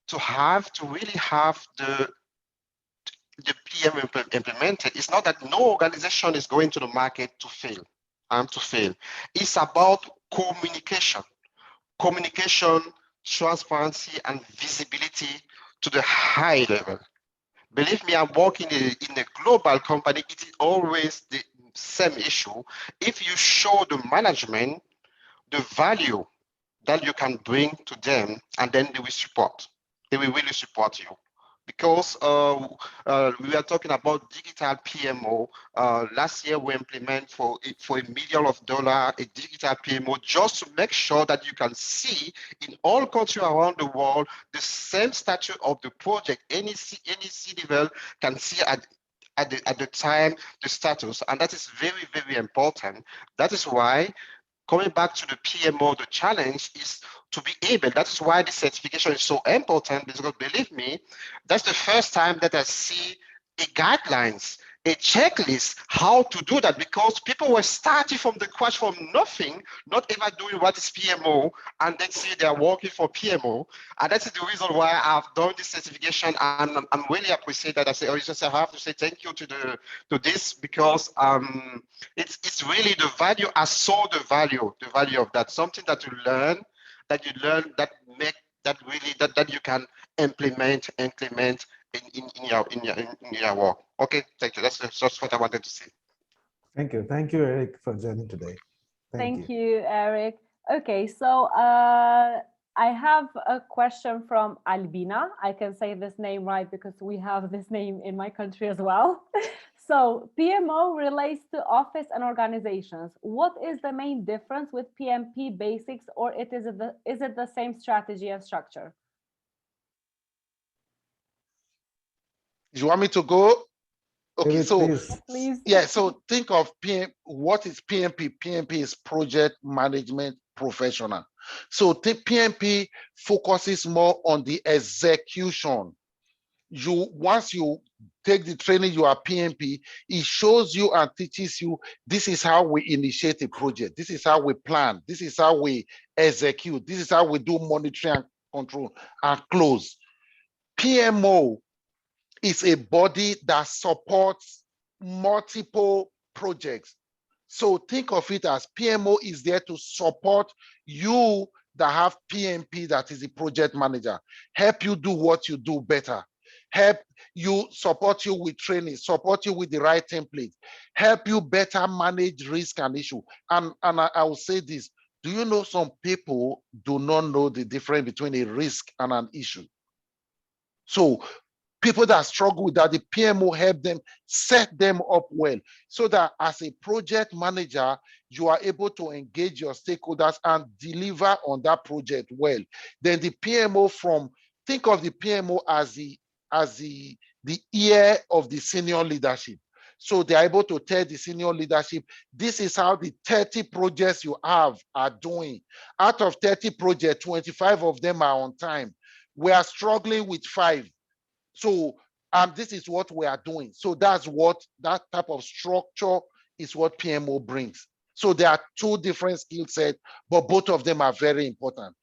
H: to really have the PM implemented, it's not that no organization is going to the market to fail. It's about communication, transparency, and visibility to the high level. Believe me, I'm working in a global company. It is always the same issue. If you show the management the value that you can bring to them, and then they will support. They will really support you. Because we are talking about digital PMO. Last year we implement for $1 million a digital PMO just to make sure that you can see in all countries around the world the same status of the project. Any C level can see at the time the status, and that is very, very important. That is why coming back to the PMO, the challenge is to be able, that's why this certification is so important, because believe me, that's the first time that I see a guidelines, a checklist, how to do that, because people were starting from the scratch, from nothing, not ever doing what is PMO, and then see they're working for PMO. And that's the reason why I've done this certification, and I'm really appreciate that. I say, oh, just I have to say thank you to this, because it's really the value. I saw the value of that, something that you learn that make that really that you can implement in your work. Okay, thank you. That's just what I wanted to say.
C: Thank you, Eric, for joining today.
G: Thank you, Eric. Okay, so I have a question from Albina. I can say this name right because we have this name in my country as well. So PMO relates to office and organizations. What is the main difference with PMP basics, or is it the same strategy and structure?
D: You want me to go? Okay,
C: David,
D: so
C: please.
D: yeah, so think of what is PMP? PMP is project management professional. So PMP focuses more on the execution. Once you take the training, you are PMP, it shows you and teaches you, this is how we initiate a project, this is how we plan, this is how we execute, this is how we do monitoring and control and close. PMO is a body that supports multiple projects. So think of it as PMO is there to support you that have PMP, that is the project manager, help you do what you do better, help you, support you with training, support you with the right template, help you better manage risk and issue. And I will say this, do you know some people do not know the difference between a risk and an issue? So people that struggle with that, the PMO help them set them up well, so that as a project manager, you are able to engage your stakeholders and deliver on that project well. Then the PMO think of the PMO as the ear of the senior leadership. So they're able to tell the senior leadership, this is how the 30 projects you have are doing. Out of 30 projects, 25 of them are on time. We are struggling with 5. So this is what we are doing. So that type of structure is what PMO brings. So there are 2 different skill sets, but both of them are very important.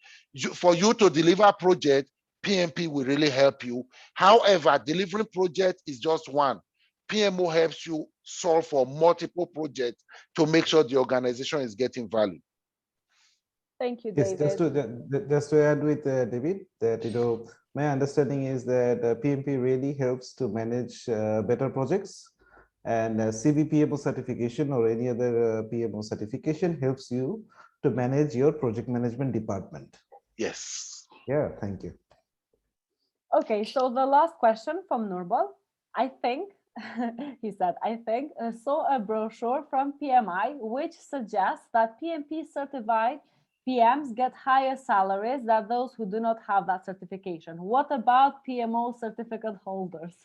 D: For you to deliver a project, PMP will really help you. However, delivering project is just one. PMO helps you solve for multiple projects to make sure the organization is getting value.
G: Thank you,
C: Yes,
G: David.
C: just to add with David, that my understanding is that PMP really helps to manage better projects, and CVPMO certification or any other PMO certification helps you to manage your project management department.
D: Yes.
C: Yeah, thank you.
G: Okay, so the last question from Nurbal. I think, he said, I saw a brochure from PMI which suggests that PMP certified PMs get higher salaries than those who do not have that certification. What about PMO certificate holders?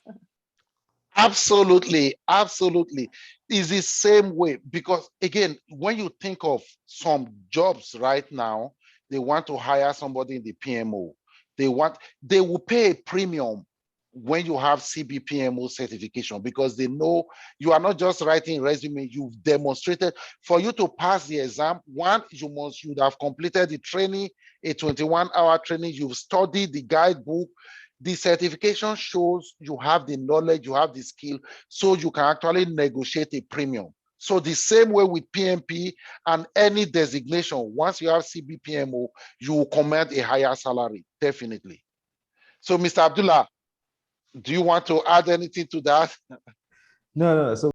D: Absolutely, absolutely. It's the same way, because again, when you think of some jobs right now, they want to hire somebody in the PMO. They will pay a premium when you have CBPMO certification, because they know you are not just writing resume, you've demonstrated. For you to pass the exam, you should have completed the training, a 21-hour training, you've studied the guidebook. The certification shows you have the knowledge, you have the skill, so you can actually negotiate a premium. So the same way with PMP and any designation, once you have CBPMO, you will command a higher salary, definitely. So Mr. Abdullah, do you want to add anything to that?
C: No. So